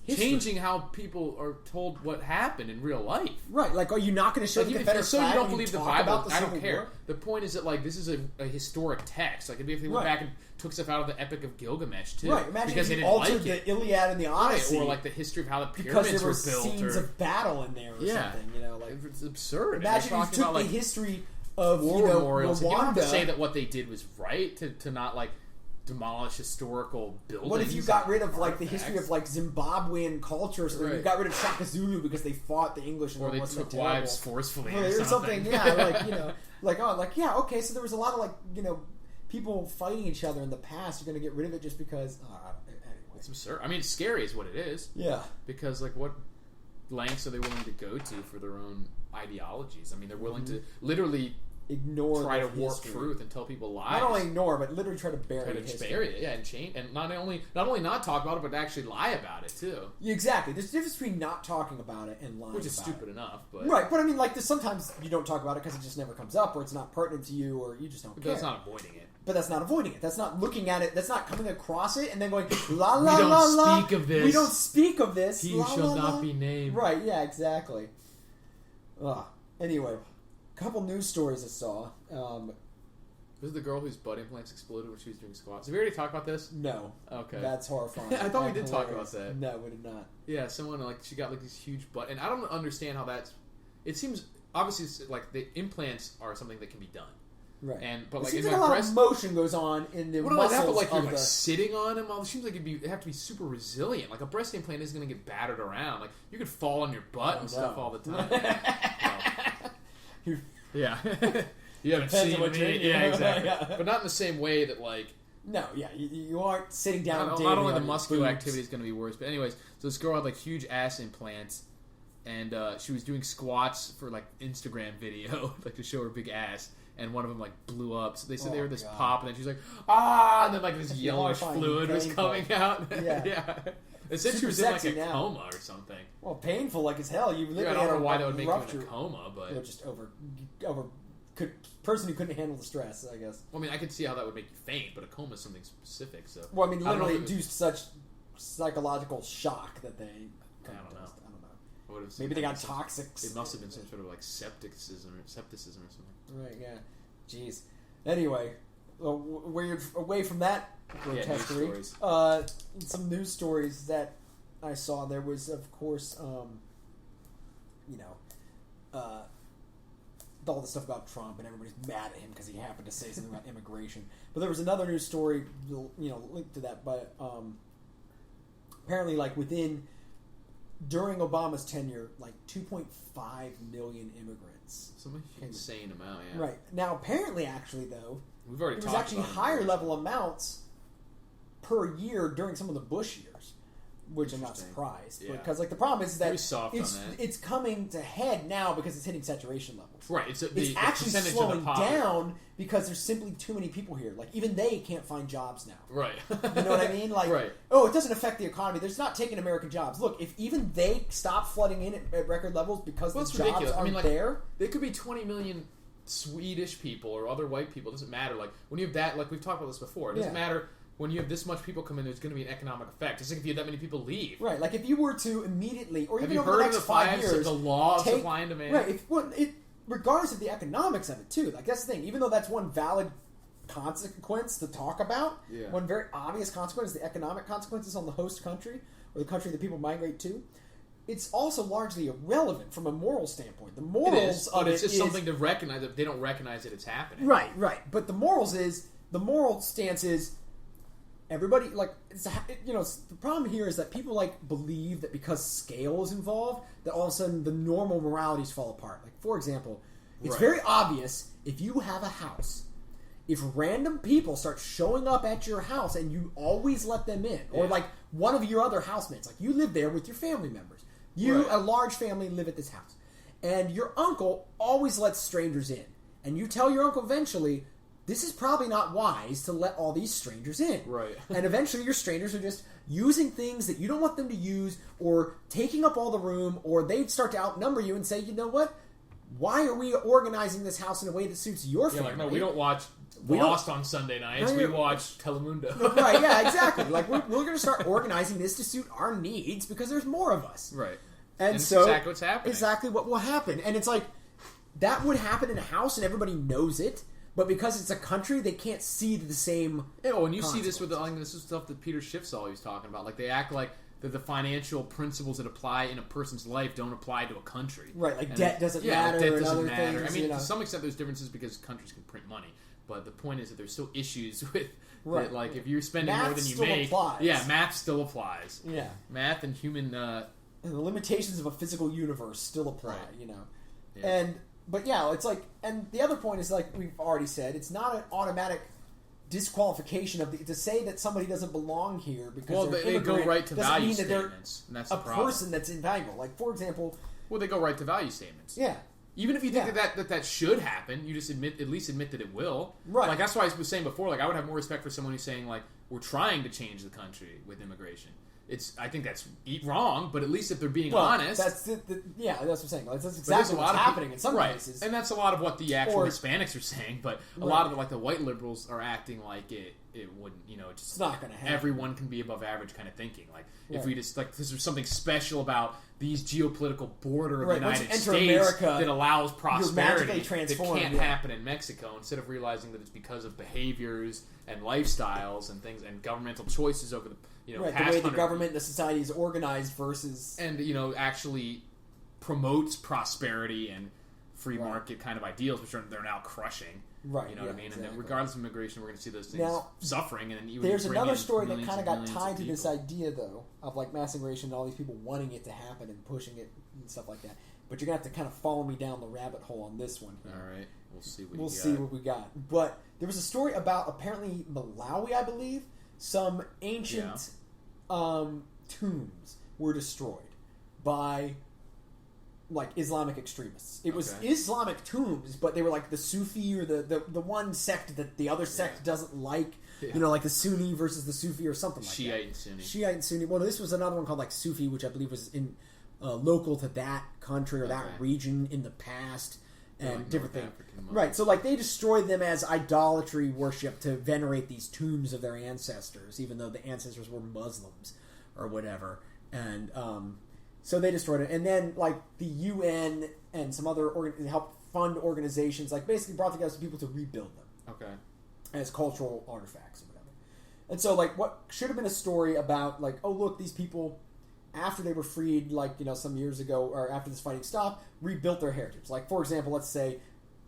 changing how people are told what happened in real life. Right. Like, are you not going to show the Confederate flag? So you don't believe the Bible? I don't care. The point is that like this is a historic text. Like it'd be if they went back and took stuff out of the Epic of Gilgamesh too. Right. Imagine because if you altered the Iliad and the Odyssey, or like the history of how the pyramids because there were built, scenes of battle in there, or something. You know, like it's absurd. Imagine if you took the history of war memorials. Rwanda. You don't have to say that what they did was right to not like demolish historical buildings. What if you got rid of like the history of like Zimbabwean culture? So you got rid of Shaka Zulu because they fought the English, and or they took wives forcefully, or something. Yeah, like you know, okay. So there was a lot of like people fighting each other in the past. You're going to get rid of it just because. Anyway, it's absurd. I mean, it's scary, is what it is. Yeah, because like what lengths are they willing to go to for their own ideologies? I mean, they're willing to literally ignore try to the warp history. truth and tell people lies. Not only ignore, but literally try to bury history. Bury it, yeah, and change, and not only not talk about it, but actually lie about it too. Exactly. There's a difference between not talking about it and lying, which is about stupid it. enough, but right. But I mean, like, there's sometimes you don't talk about it because it just never comes up, or it's not pertinent to you, or you just don't care. That's not avoiding it. But that's not avoiding it. That's not looking at it. That's not coming across it and then going, la la we la la. don't speak of this. We don't speak of this. He la, shall la, not la. be named. Right, yeah, exactly. Anyway, a couple news stories I saw. Was it the girl whose butt implants exploded when she was doing squats? Have we already talked about this? No. Okay. That's horrifying. I thought we did Hilarious. talk about that. No, we did not. Yeah, someone, like, she got, like, these huge butt... And I don't understand how that's... It seems... Obviously, it's, like, the implants are something that can be done. Right. But, it like, seems in like my a lot breast... of motion goes on in the muscles that, but, like, you're, of like, the... sitting on them. It seems like it'd have to be super resilient. Like, a breast implant isn't going to get battered around. Like, you could fall on your butt and stuff all the time. Yeah. You haven't seen me. Yeah, exactly. Yeah. But not in the same way that, like... No, yeah, you aren't sitting down daily. Not only the on muscular boobs. activity is going to be worse, but anyways, so this girl had, like, huge ass implants, and she was doing squats for, like, Instagram video, like, to show her big ass, and one of them, like, blew up. So they said they heard this pop, and then she's like, ah, and then, like, this yellowish fluid was coming out. Yeah. Yeah. They said she was in, like, a coma or something. Well, painful like as hell. You literally I don't know why that had would make you in a coma, but... Or just person who couldn't handle the stress, I guess. Well, I mean, I could see how that would make you faint, but a coma is something specific, so... Well, I mean, literally induced such psychological shock that they... I don't know. Maybe they got toxic... It must have been some sort of, like, septicism or something. Right, yeah. Jeez. Anyway, we're away from that grotesquerie. Some news stories that I saw. There was, of course, all the stuff about Trump, and everybody's mad at him because he happened to say something about immigration. But there was another news story, linked to that. But apparently, like during Obama's tenure, like 2.5 million immigrants. Some insane amount, yeah. Right now, apparently, actually, though, we've already it was actually higher level amounts per year during some of the Bush years. Which I'm not surprised, because like the problem is that it's coming to head now because it's hitting saturation levels. Right, it's actually slowing down because there's simply too many people here. Like even they can't find jobs now. Right, you know what I mean? Like, right. Oh, it doesn't affect the economy. There's not taking American jobs. Look, if even they stop flooding in at record levels because the jobs ridiculous. aren't there, there could be 20 million Swedish people or other white people. It doesn't matter. Like when you have that, like we've talked about this before. It doesn't matter. When you have this much people come in, there's going to be an economic effect. It's like if you had that many people leave. Right, like if you were to immediately, or even over the next next 5 years... the law of supply and demand? Right, regardless of the economics of it, too. Like, that's the thing. Even though that's one valid consequence to talk about, one very obvious consequence is the economic consequences on the host country, or the country that people migrate to, it's also largely irrelevant from a moral standpoint. The morals of it is... It's just something to recognize. If they don't recognize it, it's happening. Right. But the moral stance is... Everybody, like, the problem here is that people, like, believe that because scale is involved, that all of a sudden the normal moralities fall apart. Like, for example, it's very obvious if you have a house, if random people start showing up at your house and you always let them in, or, like, one of your other housemates, like, you live there with your family members. You, a large family, live at this house. And your uncle always lets strangers in. And you tell your uncle eventually... This is probably not wise to let all these strangers in. Right. And eventually your strangers are just using things that you don't want them to use, or taking up all the room, or they'd start to outnumber you and say, you know what? Why are we organizing this house in a way that suits your family? Like, no, we don't watch Lost on Sunday nights. We watch Telemundo. Right, yeah, exactly. Like, we're going to start organizing this to suit our needs because there's more of us. Right. And so exactly what's happening. Exactly what will happen. And it's like, that would happen in a house and everybody knows it. But because it's a country, they can't see the same. And you see this with this is stuff that Peter Schiff's always talking about. Like they act like that the financial principles that apply in a person's life don't apply to a country. Right, like debt doesn't matter. Debt doesn't matter. Things, I mean, to some extent, there's differences because countries can print money. But the point is that there's still issues with that, like if you're spending more than you make. Applies. Yeah, math still applies. Yeah, math and human. And the limitations of a physical universe still apply. Right. Yeah. But yeah, it's like, and the other point is, like we've already said, it's not an automatic disqualification of to say that somebody doesn't belong here because they go right to value statements. And that's a person that's invaluable. Like, for example, they go right to value statements. Yeah, Even if you think that should happen, you just at least admit that it will. Right. Like, that's why I was saying before, like, I would have more respect for someone who's saying, like, we're trying to change the country with immigration. I think that's wrong, but at least if they're being honest. That's what I'm saying. Like, that's exactly what's happening in some places. And that's a lot of what the actual Hispanics are saying, but a lot of it, like, the white liberals are acting like it wouldn't, it's not going to happen. Everyone can be above average kind of thinking. Like, if we just, like, there's something special about these geopolitical border of the United States America, that allows prosperity that can't happen in Mexico, instead of realizing that it's because of behaviors and lifestyles and things and governmental choices over the the way the government and the society is organized versus actually promotes prosperity and free market kind of ideals, which they're now crushing. Right. You know what I mean? Exactly. And regardless of immigration, we're going to see those things suffering. And then there's another story that kind of got tied to this idea, though, of like mass immigration and all these people wanting it to happen and pushing it and stuff like that. But you're going to have to kind of follow me down the rabbit hole on this one here. All right. We'll see what we got. But there was a story about apparently Malawi, I believe. Some ancient tombs were destroyed by like Islamic extremists. It was Islamic tombs, but they were like the Sufi or the one sect that the other sect doesn't like. Yeah. Like the Sunni versus the Sufi or something like Shiite that. And Sunni. Shiite and Sunni. Well, this was another one called like Sufi, which I believe was in local to that country or that region in the past. And like different things. Right, so like they destroyed them as idolatry worship to venerate these tombs of their ancestors, even though the ancestors were Muslims or whatever. And so they destroyed it. And then like the UN and some other help fund organizations like basically brought together some people to rebuild them. Okay. As cultural artifacts or whatever. And so like what should have been a story about like, oh look, these people after they were freed, like, some years ago, or after this fighting stopped, rebuilt their heritage. Like, for example, let's say,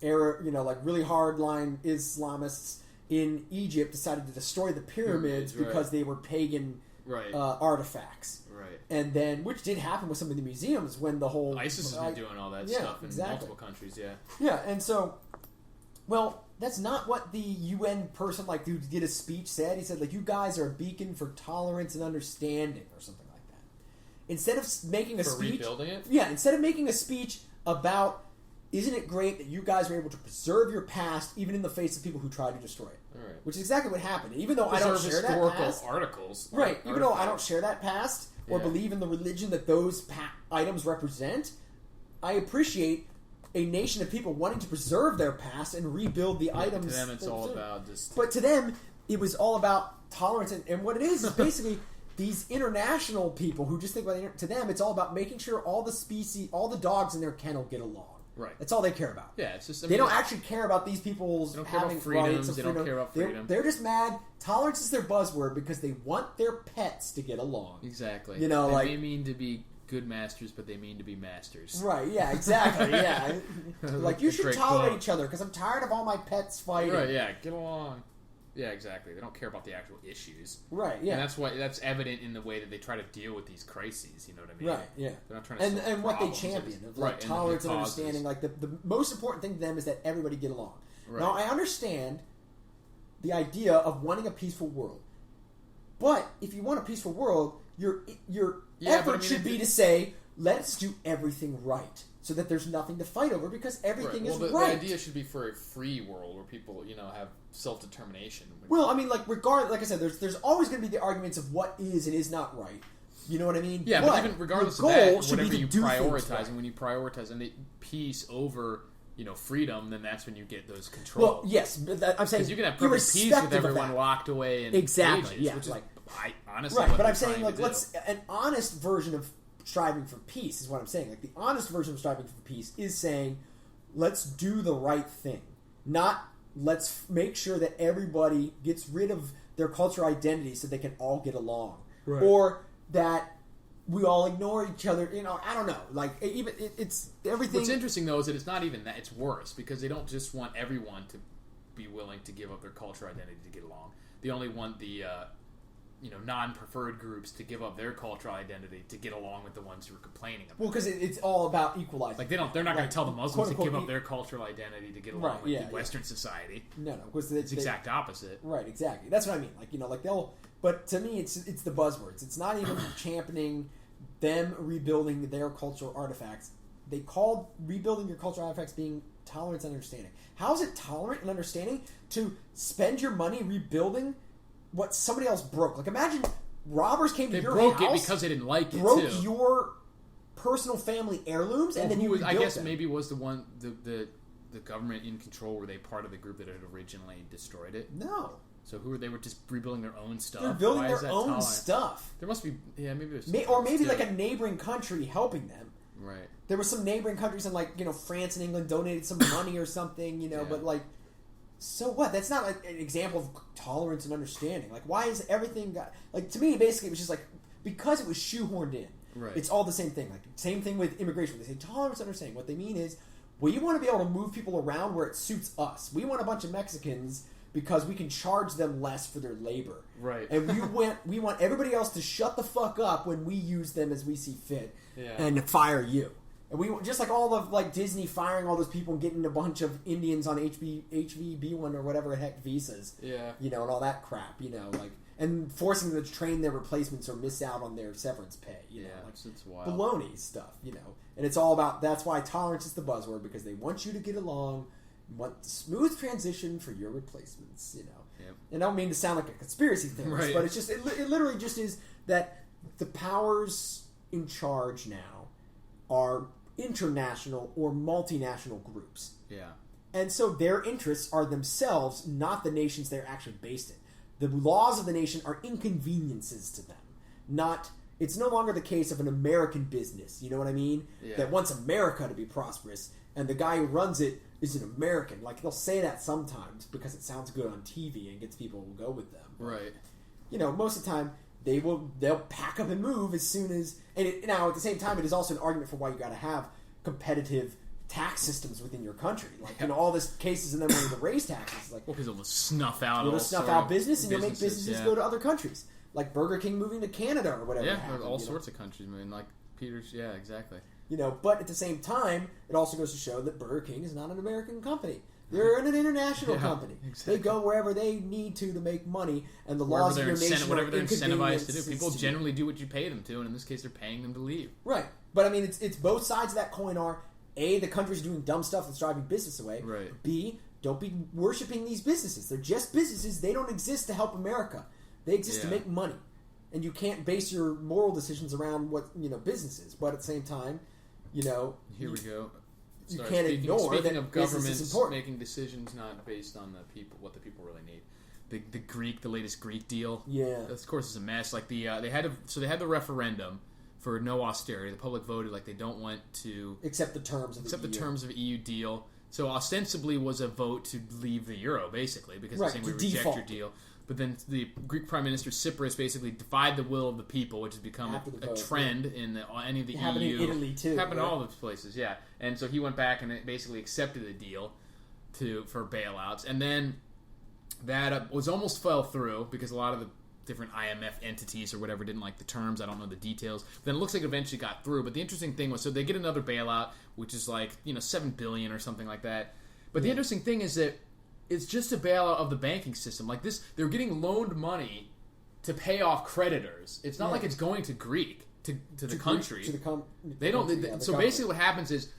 like really hardline Islamists in Egypt decided to destroy the pyramids because they were pagan artifacts. Right. And then, which did happen with some of the museums when the whole... ISIS has been doing all that stuff in multiple countries, Yeah, and so, well, that's not what the UN person, like, who did a speech said. He said, like, you guys are a beacon for tolerance and understanding, or something. Instead of making a speech... rebuilding it? Yeah, instead of making a speech about, isn't it great that you guys were able to preserve your past even in the face of people who tried to destroy it? All right. Which is exactly what happened. Even though I don't share that past... articles. Right. Even though I don't share that past or believe in the religion that those items represent, I appreciate a nation of people wanting to preserve their past and rebuild the items. To them, it's all about just... But to them, it was all about tolerance. And what it is basically... These international people who just think about to them, it's all about making sure all the species, all the dogs in their kennel get along. Right. That's all they care about. Yeah, it's just... they don't actually care about these people's having rights. They don't care about freedom. They're just mad. Tolerance is their buzzword because they want their pets to get along. Exactly. They may mean to be good masters, but they mean to be masters. Right, yeah, exactly, yeah. Like, you should tolerate each other because I'm tired of all my pets fighting. Right, yeah, get along. Yeah, exactly. They don't care about the actual issues. Right, yeah. And that's evident in the way that they try to deal with these crises, you know what I mean? Right, yeah. They're not trying to and what they champion, of like tolerance and understanding. Like the most important thing to them is that everybody get along. Right. Now, I understand the idea of wanting a peaceful world. But if you want a peaceful world, your effort should be to say, let's do everything right. So that there's nothing to fight over because everything is right. The idea should be for a free world where people, have self-determination. Well, I mean, like I said, there's always going to be the arguments of what is and is not right. You know what I mean? Yeah, but even regardless of that, whatever you prioritize, and when you prioritize peace over, freedom, then that's when you get those controls. Well, yes, but I'm saying because you can have perfect peace with everyone locked away in exactly, cages, yeah, which like is honestly, right. But I'm saying like an honest version of striving for peace is what I'm saying. Like the honest version of striving for peace is saying, let's do the right thing, not let's make sure that everybody gets rid of their cultural identity so they can all get along, or that we all ignore each other. I don't know. Like it's everything. What's interesting though is that it's not even that. It's worse because they don't just want everyone to be willing to give up their cultural identity to get along. They only want the non-preferred groups to give up their cultural identity to get along with the ones who are complaining about it. Well, because it's all about equalizing. Like they're not going to tell the Muslims to give up their cultural identity to get along with the Western society. No, because it's exact opposite. Right, exactly. That's what I mean. Like they'll. But to me, it's the buzzwords. It's not even championing them rebuilding their cultural artifacts. they called rebuilding your cultural artifacts being tolerance and understanding. How is it tolerant and understanding to spend your money rebuilding what somebody else broke? Like, imagine robbers came to your house. They broke it because they didn't like it, broke your personal family heirlooms, and then you rebuilt I guess them. maybe was the government in control. Were they part of the group that had originally destroyed it? No. So they were just rebuilding their own stuff? They're building their own stuff. There must be, maybe there's or maybe like a neighboring country helping them. Right. There were some neighboring countries, and France and England donated some money or something, but so what? That's not an example of tolerance and understanding. Like, why is everything to me, basically, it was just because it was shoehorned in. Right. It's all the same thing. Like, same thing with immigration. When they say tolerance and understanding, what they mean is, we want to be able to move people around where it suits us. We want a bunch of Mexicans because we can charge them less for their labor. Right. And we want everybody else to shut the fuck up when we use them as we see fit and fire you. And we just like all of Disney firing all those people and getting a bunch of Indians on HVB1 or whatever the heck visas. Yeah. And all that crap, and forcing them to train their replacements or miss out on their severance pay. It's wild. Baloney stuff, And it's all about, that's why tolerance is the buzzword, because they want you to get along, want the smooth transition for your replacements, Yep. And I don't mean to sound like a conspiracy theorist, right. but it's just, it literally just is that the powers in charge now are international or multinational groups. Yeah. And so their interests are themselves, not the nations they're actually based in. The laws of the nation are inconveniences to them. It's no longer the case of an American business, you know what I mean? Yeah. That wants America to be prosperous, and the guy who runs it is an American. Like, they'll say that sometimes because it sounds good on TV and gets people to go with them. Right. Most of the time, they'll pack up and move as soon as... Now, at the same time, it is also an argument for why you got to have competitive tax systems within your country. All this cases and then when they raise taxes. Because it'll snuff out business, and you'll make businesses go to other countries. Like Burger King moving to Canada or whatever. Yeah, all sorts of countries. I mean, like Peter's... Yeah, exactly. But at the same time, it also goes to show that Burger King is not an American company. They're an international company. Exactly. They go wherever they need to make money, and the laws of your nation whatever they're incentivized to do. inconveniences People generally do what you pay them to, and in this case, they're paying them to leave. Right. But I mean, it's both sides of that coin are, A, the country's doing dumb stuff that's driving business away. Right. B, don't be worshiping these businesses. They're just businesses. They don't exist to help America. They exist to make money. And you can't base your moral decisions around what, business is. But at the same time, Here we go. You can't ignore speaking that of governments making decisions not based on the people, what the people really need. The latest Greek deal. Yeah. Of course, is a mess. Like they had the referendum for no austerity. The public voted like they don't want to accept the terms of the terms of EU deal. So ostensibly was a vote to leave the euro, basically, because they're saying we reject your deal. But then the Greek Prime Minister Tsipras basically defied the will of the people, which has become a trend in any of the EU. Happened in Italy too. Happened in all those places, yeah. And so he went back and basically accepted the deal for bailouts, and then that was almost fell through because a lot of the different IMF entities or whatever didn't like the terms. I don't know the details. Then it looks like it eventually got through. But the interesting thing was, so they get another bailout, which is like $7 billion or something like that. But the interesting thing is that it's just a bailout of the banking system. Like this, they're getting loaned money to pay off creditors. It's not like it's going to Greek to the country. They don't. So basically, what happens is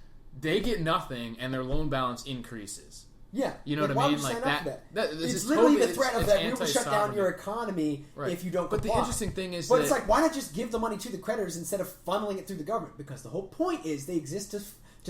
they get nothing, and their loan balance increases. Yeah, you know what I mean. Like that. It's literally the threat of that. We will shut down your economy if you don't comply. But the interesting thing is, it's like, why not just give the money to the creditors instead of funneling it through the government? Because the whole point is they exist to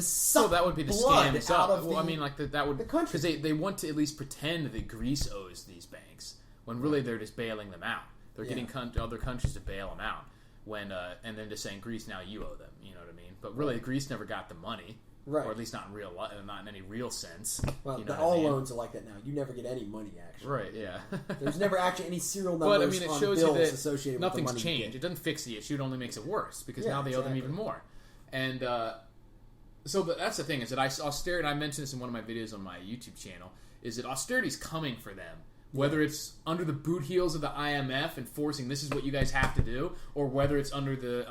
suck that would be the blood scam out of that would the country, because they want to at least pretend that Greece owes these banks when really they're just bailing them out. They're getting other countries to bail them out when and then just saying, Greece, now you owe them. You know what I mean? But really, Greece never got the money. Right. Or at least not in any real sense. Well, all loans are like that now. You never get any money, actually. Right, yeah. There's never actually any serial numbers it on shows bills you that associated nothing's with the money. Changed. It doesn't fix the issue. It only makes it worse because now they owe them even more. And so that's the thing is that austerity, I mentioned this in one of my videos on my YouTube channel, is that austerity's coming for them. Whether it's under the boot heels of the IMF and forcing this is what you guys have to do, or whether it's under the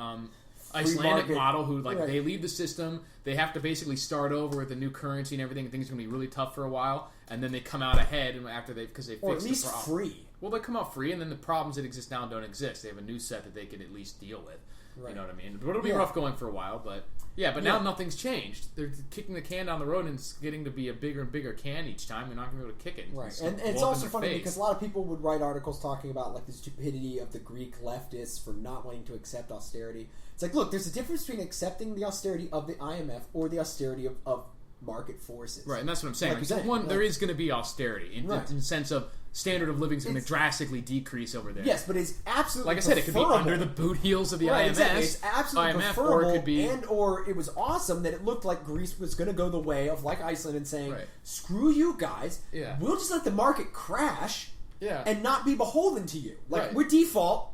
Icelandic model, who they leave the system, they have to basically start over with a new currency and everything, and things are going to be really tough for a while, and then they come out ahead and after because they fix the problem. Free. Well, they come out free, and then the problems that exist now don't exist. They have a new set that they can at least deal with. Right. You know what I mean? But it'll be rough going for a while, but Yeah, but now nothing's changed. They're kicking the can down the road, and it's getting to be a bigger and bigger can each time. They're not going to be able to kick it. Right, and it's also funny because a lot of people would write articles talking about like the stupidity of the Greek leftists for not wanting to accept austerity. It's like, look, there's a difference between accepting the austerity of the IMF or the austerity of market forces. Right, and that's what I'm saying. There is going to be austerity in the sense of standard of living is going to drastically decrease over there. Yes, but it's absolutely like I said, it could be under the boot heels of the IMF. Exactly. It's absolutely IMF, preferable, or it could be, or it was awesome that it looked like Greece was going to go the way of like Iceland and saying, "Screw you guys, we'll just let the market crash, and not be beholden to you. Like we're default."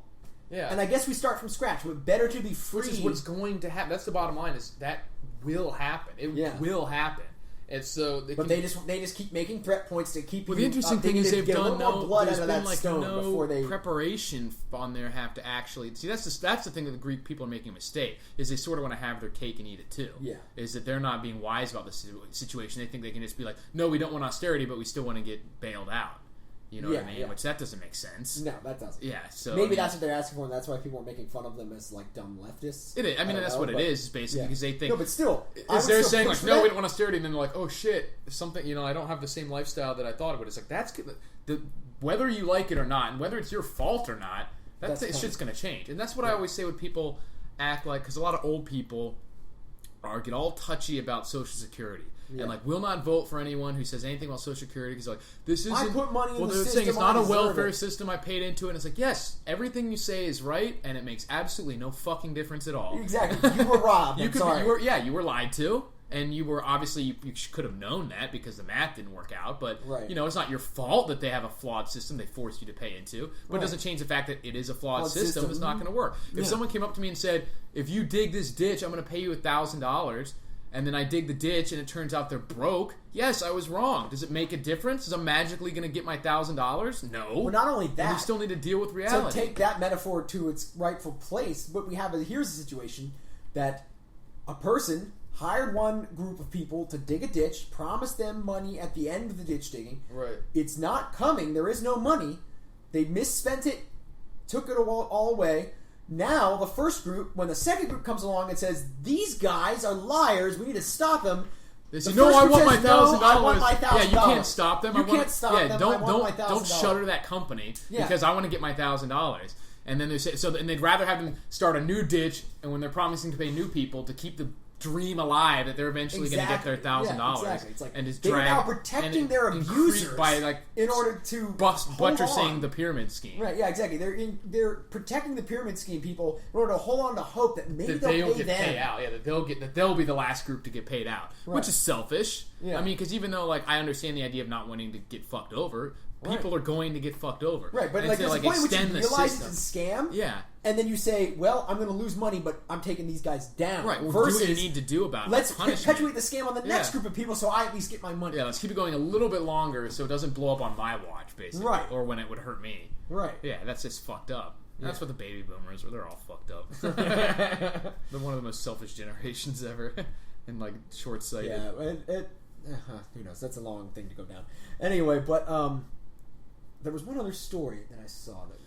Yeah. And I guess we start from scratch. But better to be free. Which is what's going to happen. That's the bottom line. Is that will happen. It will happen. And so, they just keep making threat points to keep. Well, the interesting thing is they've done blood out of that stone before they preparation on there have to actually see. That's the thing that the Greek people are making a mistake is they sort of want to have their cake and eat it too. Yeah, is that they're not being wise about the situation. They think they can just be like, no, we don't want austerity, but we still want to get bailed out. You know what I mean? Yeah. Which that doesn't make sense. No, that doesn't. Yeah, so maybe that's what they're asking for, and that's why people are making fun of them as like dumb leftists. It is. I mean, that's what it is basically because they think. No, but still, they're saying like, no, we don't want austerity, and then they're like, oh shit, something. I don't have the same lifestyle that I thought. But it's like that's whether you like it or not, and whether it's your fault or not, shit's going to change. And that's what I always say when people act like, because a lot of old people get all touchy about Social Security. Yeah. And will not vote for anyone who says anything about Social Security because this isn't. I put money in the system. Saying it's not a welfare system. I paid into it. And it's like, yes, everything you say is right, and it makes absolutely no fucking difference at all. Exactly, you were robbed. You were lied to, and you were obviously you could have known that because the math didn't work out. But it's not your fault that they have a flawed system they forced you to pay into. But it doesn't change the fact that it is a flawed system. It's not going to work. If someone came up to me and said, "If you dig this ditch, I'm going to pay you $1,000." And then I dig the ditch, and it turns out they're broke. Yes, I was wrong. Does it make a difference? Is I'm magically going to get my $1,000? No. Well, not only that, and you still need to deal with reality. So take that metaphor to its rightful place. What we have here's a situation that a person hired one group of people to dig a ditch, promised them money at the end of the ditch digging. Right. It's not coming. There is no money. They misspent it, took it all away. Now, the first group, when the second group comes along and says, these guys are liars, we need to stop them. They say, no, I want my $1,000. I want my $1,000. Yeah, you can't stop them. You can't stop them. Don't shutter that company because I want to get my $1,000. And then they say, and they'd rather have them start a new ditch, and when they're promising to pay new people to keep the dream alive that they're eventually going to get their $1,000. Exactly. It's like and just they're now protecting their abusers by in order to buttressing the pyramid scheme. Right? Yeah, exactly. They're protecting the pyramid scheme people in order to hold on to hope that maybe they'll get paid out. Yeah, that they'll be the last group to get paid out, which is selfish. Yeah. I mean, because even though I understand the idea of not wanting to get fucked over. People are going to get fucked over. Right, but there's a point in which you realize it's a scam. Yeah. And then you say, well, I'm going to lose money, but I'm taking these guys down. Right, versus, do what you need to do about it. Let's perpetuate the scam on the next group of people so I at least get my money. Yeah, let's keep it going a little bit longer so it doesn't blow up on my watch, basically. Right. Or when it would hurt me. Right. Yeah, that's just fucked up. Yeah. That's what the baby boomers are. They're all fucked up. They're one of the most selfish generations ever. And, short-sighted. Yeah, who knows? That's a long thing to go down. Anyway, but, there was one other story that I saw that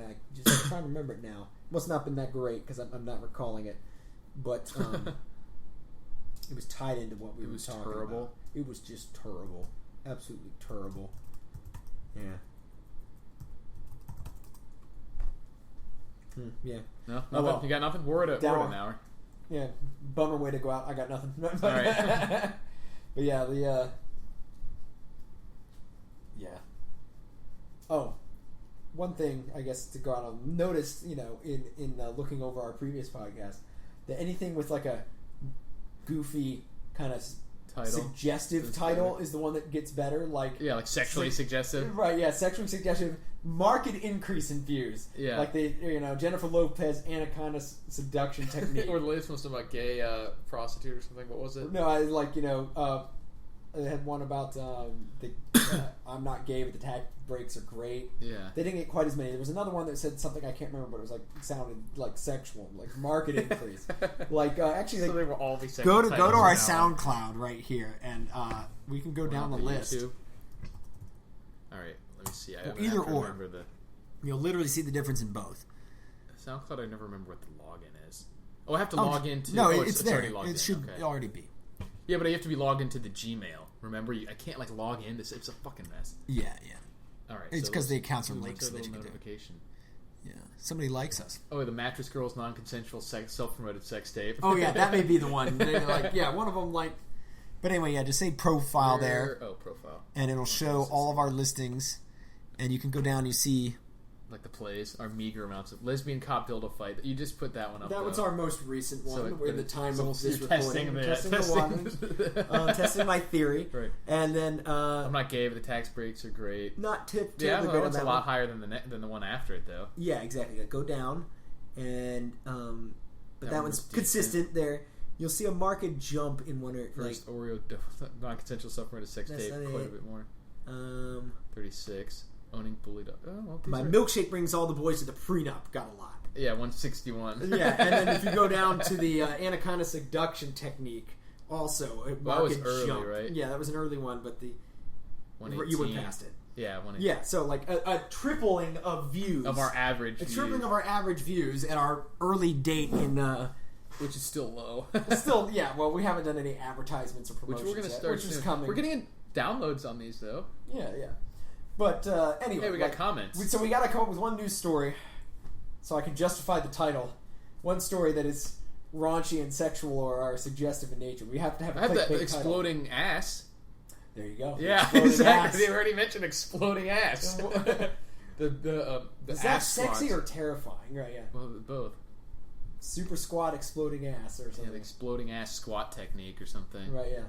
I just trying to remember it now. Must not have been that great because I'm not recalling it, but it was tied into what we were talking about. It was just terrible, absolutely terrible. Yeah. Yeah. No, nothing. You got nothing. We're at an hour. Yeah, bummer way to go out. I got nothing. All right. But yeah, yeah. Oh, one thing I guess to go out on notice, in looking over our previous podcast, that anything with a goofy kind of suggestive title is the one that gets better. Sexually suggestive. Right? Yeah, sexually suggestive. Marked increase in views. Yeah, like the Jennifer Lopez anaconda seduction technique. Or the latest one was about gay prostitute or something. What was it? No, I had one about I'm not gay, but the tax breaks are great. Yeah. They didn't get quite as many. There was another one that said something I can't remember, but it was sounded like sexual, market increase. Actually, so they were all the same. Go to our SoundCloud right here, and we can go down the list. YouTube. All right, let me see. Either or. You'll literally see the difference in both. SoundCloud, I never remember what the login is. Oh, I have to log into... No, oh, it's there. Already logged it should okay. already be. Yeah, but I have to be logged into the Gmail. Remember, I can't log in. It's a fucking mess. Yeah. All right. It's because the accounts are linked, so so that you can notification. Yeah, somebody likes us. Oh, the Mattress Girls non-consensual self-promoted sex tape. Oh yeah, that may be the one. They're like, one of them like. But anyway, just say profile there. Oh, profile. And it'll show all of our listings, and you can go down. You see. Like the plays, our meager amounts of lesbian cop dildo fight. You just put that one up. That was our most recent one. So we're in the time of this testing recording. testing my theory. Right. And then I'm not gay, but the tax breaks are great. Not terribly Yeah, great. it's a lot higher than the one after it, though. Yeah, exactly. Go down, and but that one's consistent there. You'll see a marked jump in one or first Oreo non-consensual self-promoted sex tape quite a bit more. 36. Owning bullied up. Oh, well, my milkshake brings all the boys to the prenup. Got a lot. Yeah, 161. Yeah, and then if you go down to the anaconda seduction technique, also a that was early, jump. Right? Yeah, that was an early one, but you went past it. Yeah, 118. Yeah, so like a tripling of views of our average. Tripling of our average views at our early date in. Which is still low. Still, yeah. Well, we haven't done any advertisements or promotions which we're going to start which soon. is coming. We're getting downloads on these though. Yeah. But anyway, hey, we got comments. So we got to come up with one news story, so I can justify the title. One story that is raunchy and sexual or are suggestive in nature. We have to have. I have that exploding ass. There you go. Yeah, exactly. They already mentioned exploding ass. the is that sexy or terrifying? Right. Yeah. Well, both. Super squat exploding ass or something. Yeah, the exploding ass squat technique or something. Right. Yeah.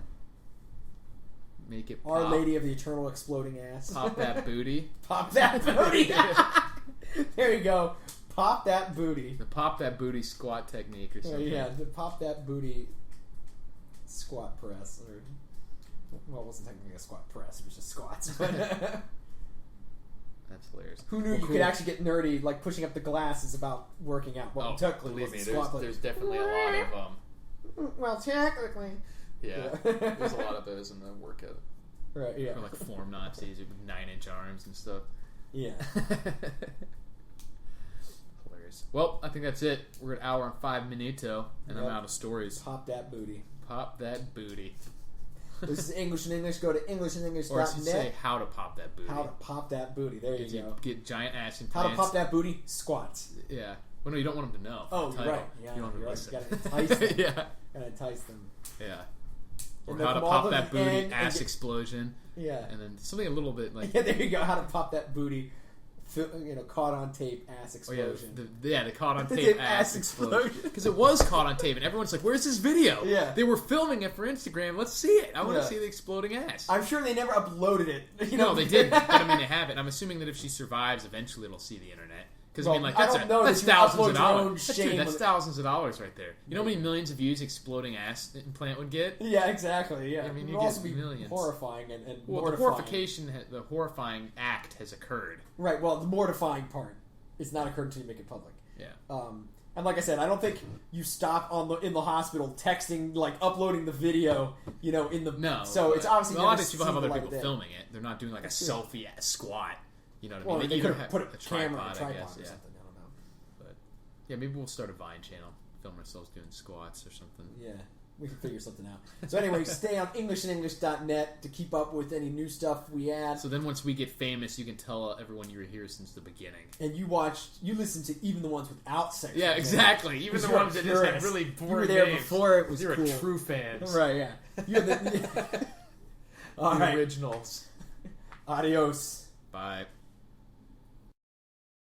Make it pop. Our Lady of the Eternal Exploding Ass. Pop that booty. Pop that booty. There you go. Pop that booty. The pop that booty squat technique or something. Yeah, the pop that booty squat press. Or, well, it wasn't technically a squat press. It was just squats. But that's hilarious. Who knew you could actually get nerdy, like pushing up the glass is about working out? Well, technically, believe me, there's definitely a lot of them. Well, technically. Yeah, there's a lot of those in the workout. Right, yeah. Or like form Nazis with 9-inch arms and stuff. Yeah. Hilarious. Well, I think that's it. We're at an hour and 5 minuto, and I'm out of stories. Pop that booty. Pop that booty. This is English and English. Go to englishandenglish.net. Or I should say how to pop that booty. How to pop that booty. There you go. Get giant ass implants. How to pop that booty? Squats. Yeah. Well, no, you don't want them to know. Oh, right. Yeah, you don't want them to right. You gotta entice them. Yeah. Gotta entice them. Yeah. Or how to pop that booty, ass explosion. Yeah. And then something a little bit like... Yeah, there you go. How to pop that booty, caught on tape, ass explosion. Oh, yeah, the caught on tape ass explosion. Because it was caught on tape, and everyone's like, where's this video? Yeah. They were filming it for Instagram. Let's see it. I want to see the exploding ass. I'm sure they never uploaded it. No, they didn't. But I mean, they have it. And I'm assuming that if she survives, eventually it'll see the internet. Because I mean, like that's thousands of dollars. That's thousands of dollars right there. You know how many millions of views exploding ass implant would get? Yeah, exactly. Yeah, I mean, it you would get also be millions. Horrifying and mortifying. The horrifying act has occurred. Right. Well, the mortifying part is not occurred until you make it public. Yeah. And like I said, I don't think you stop in the hospital texting, like uploading the video. In the So it's obviously a lot of people have other people filming it. They're not doing like a selfie squat. You know what I mean? Well, they could have put a camera tripod, or tripod I guess, or something. I don't know. But yeah, maybe we'll start a Vine channel, film ourselves doing squats or something. Yeah, we can figure something out. So anyway, stay on englishandenglish.net to keep up with any new stuff we add. So then once we get famous, you can tell everyone you were here since the beginning. And you listened to even the ones without sex. Yeah, exactly. Even the ones that just had really boring You were there names. before it was You're cool. a true fan. Right, yeah. You're the All right. Originals. Adios. Bye.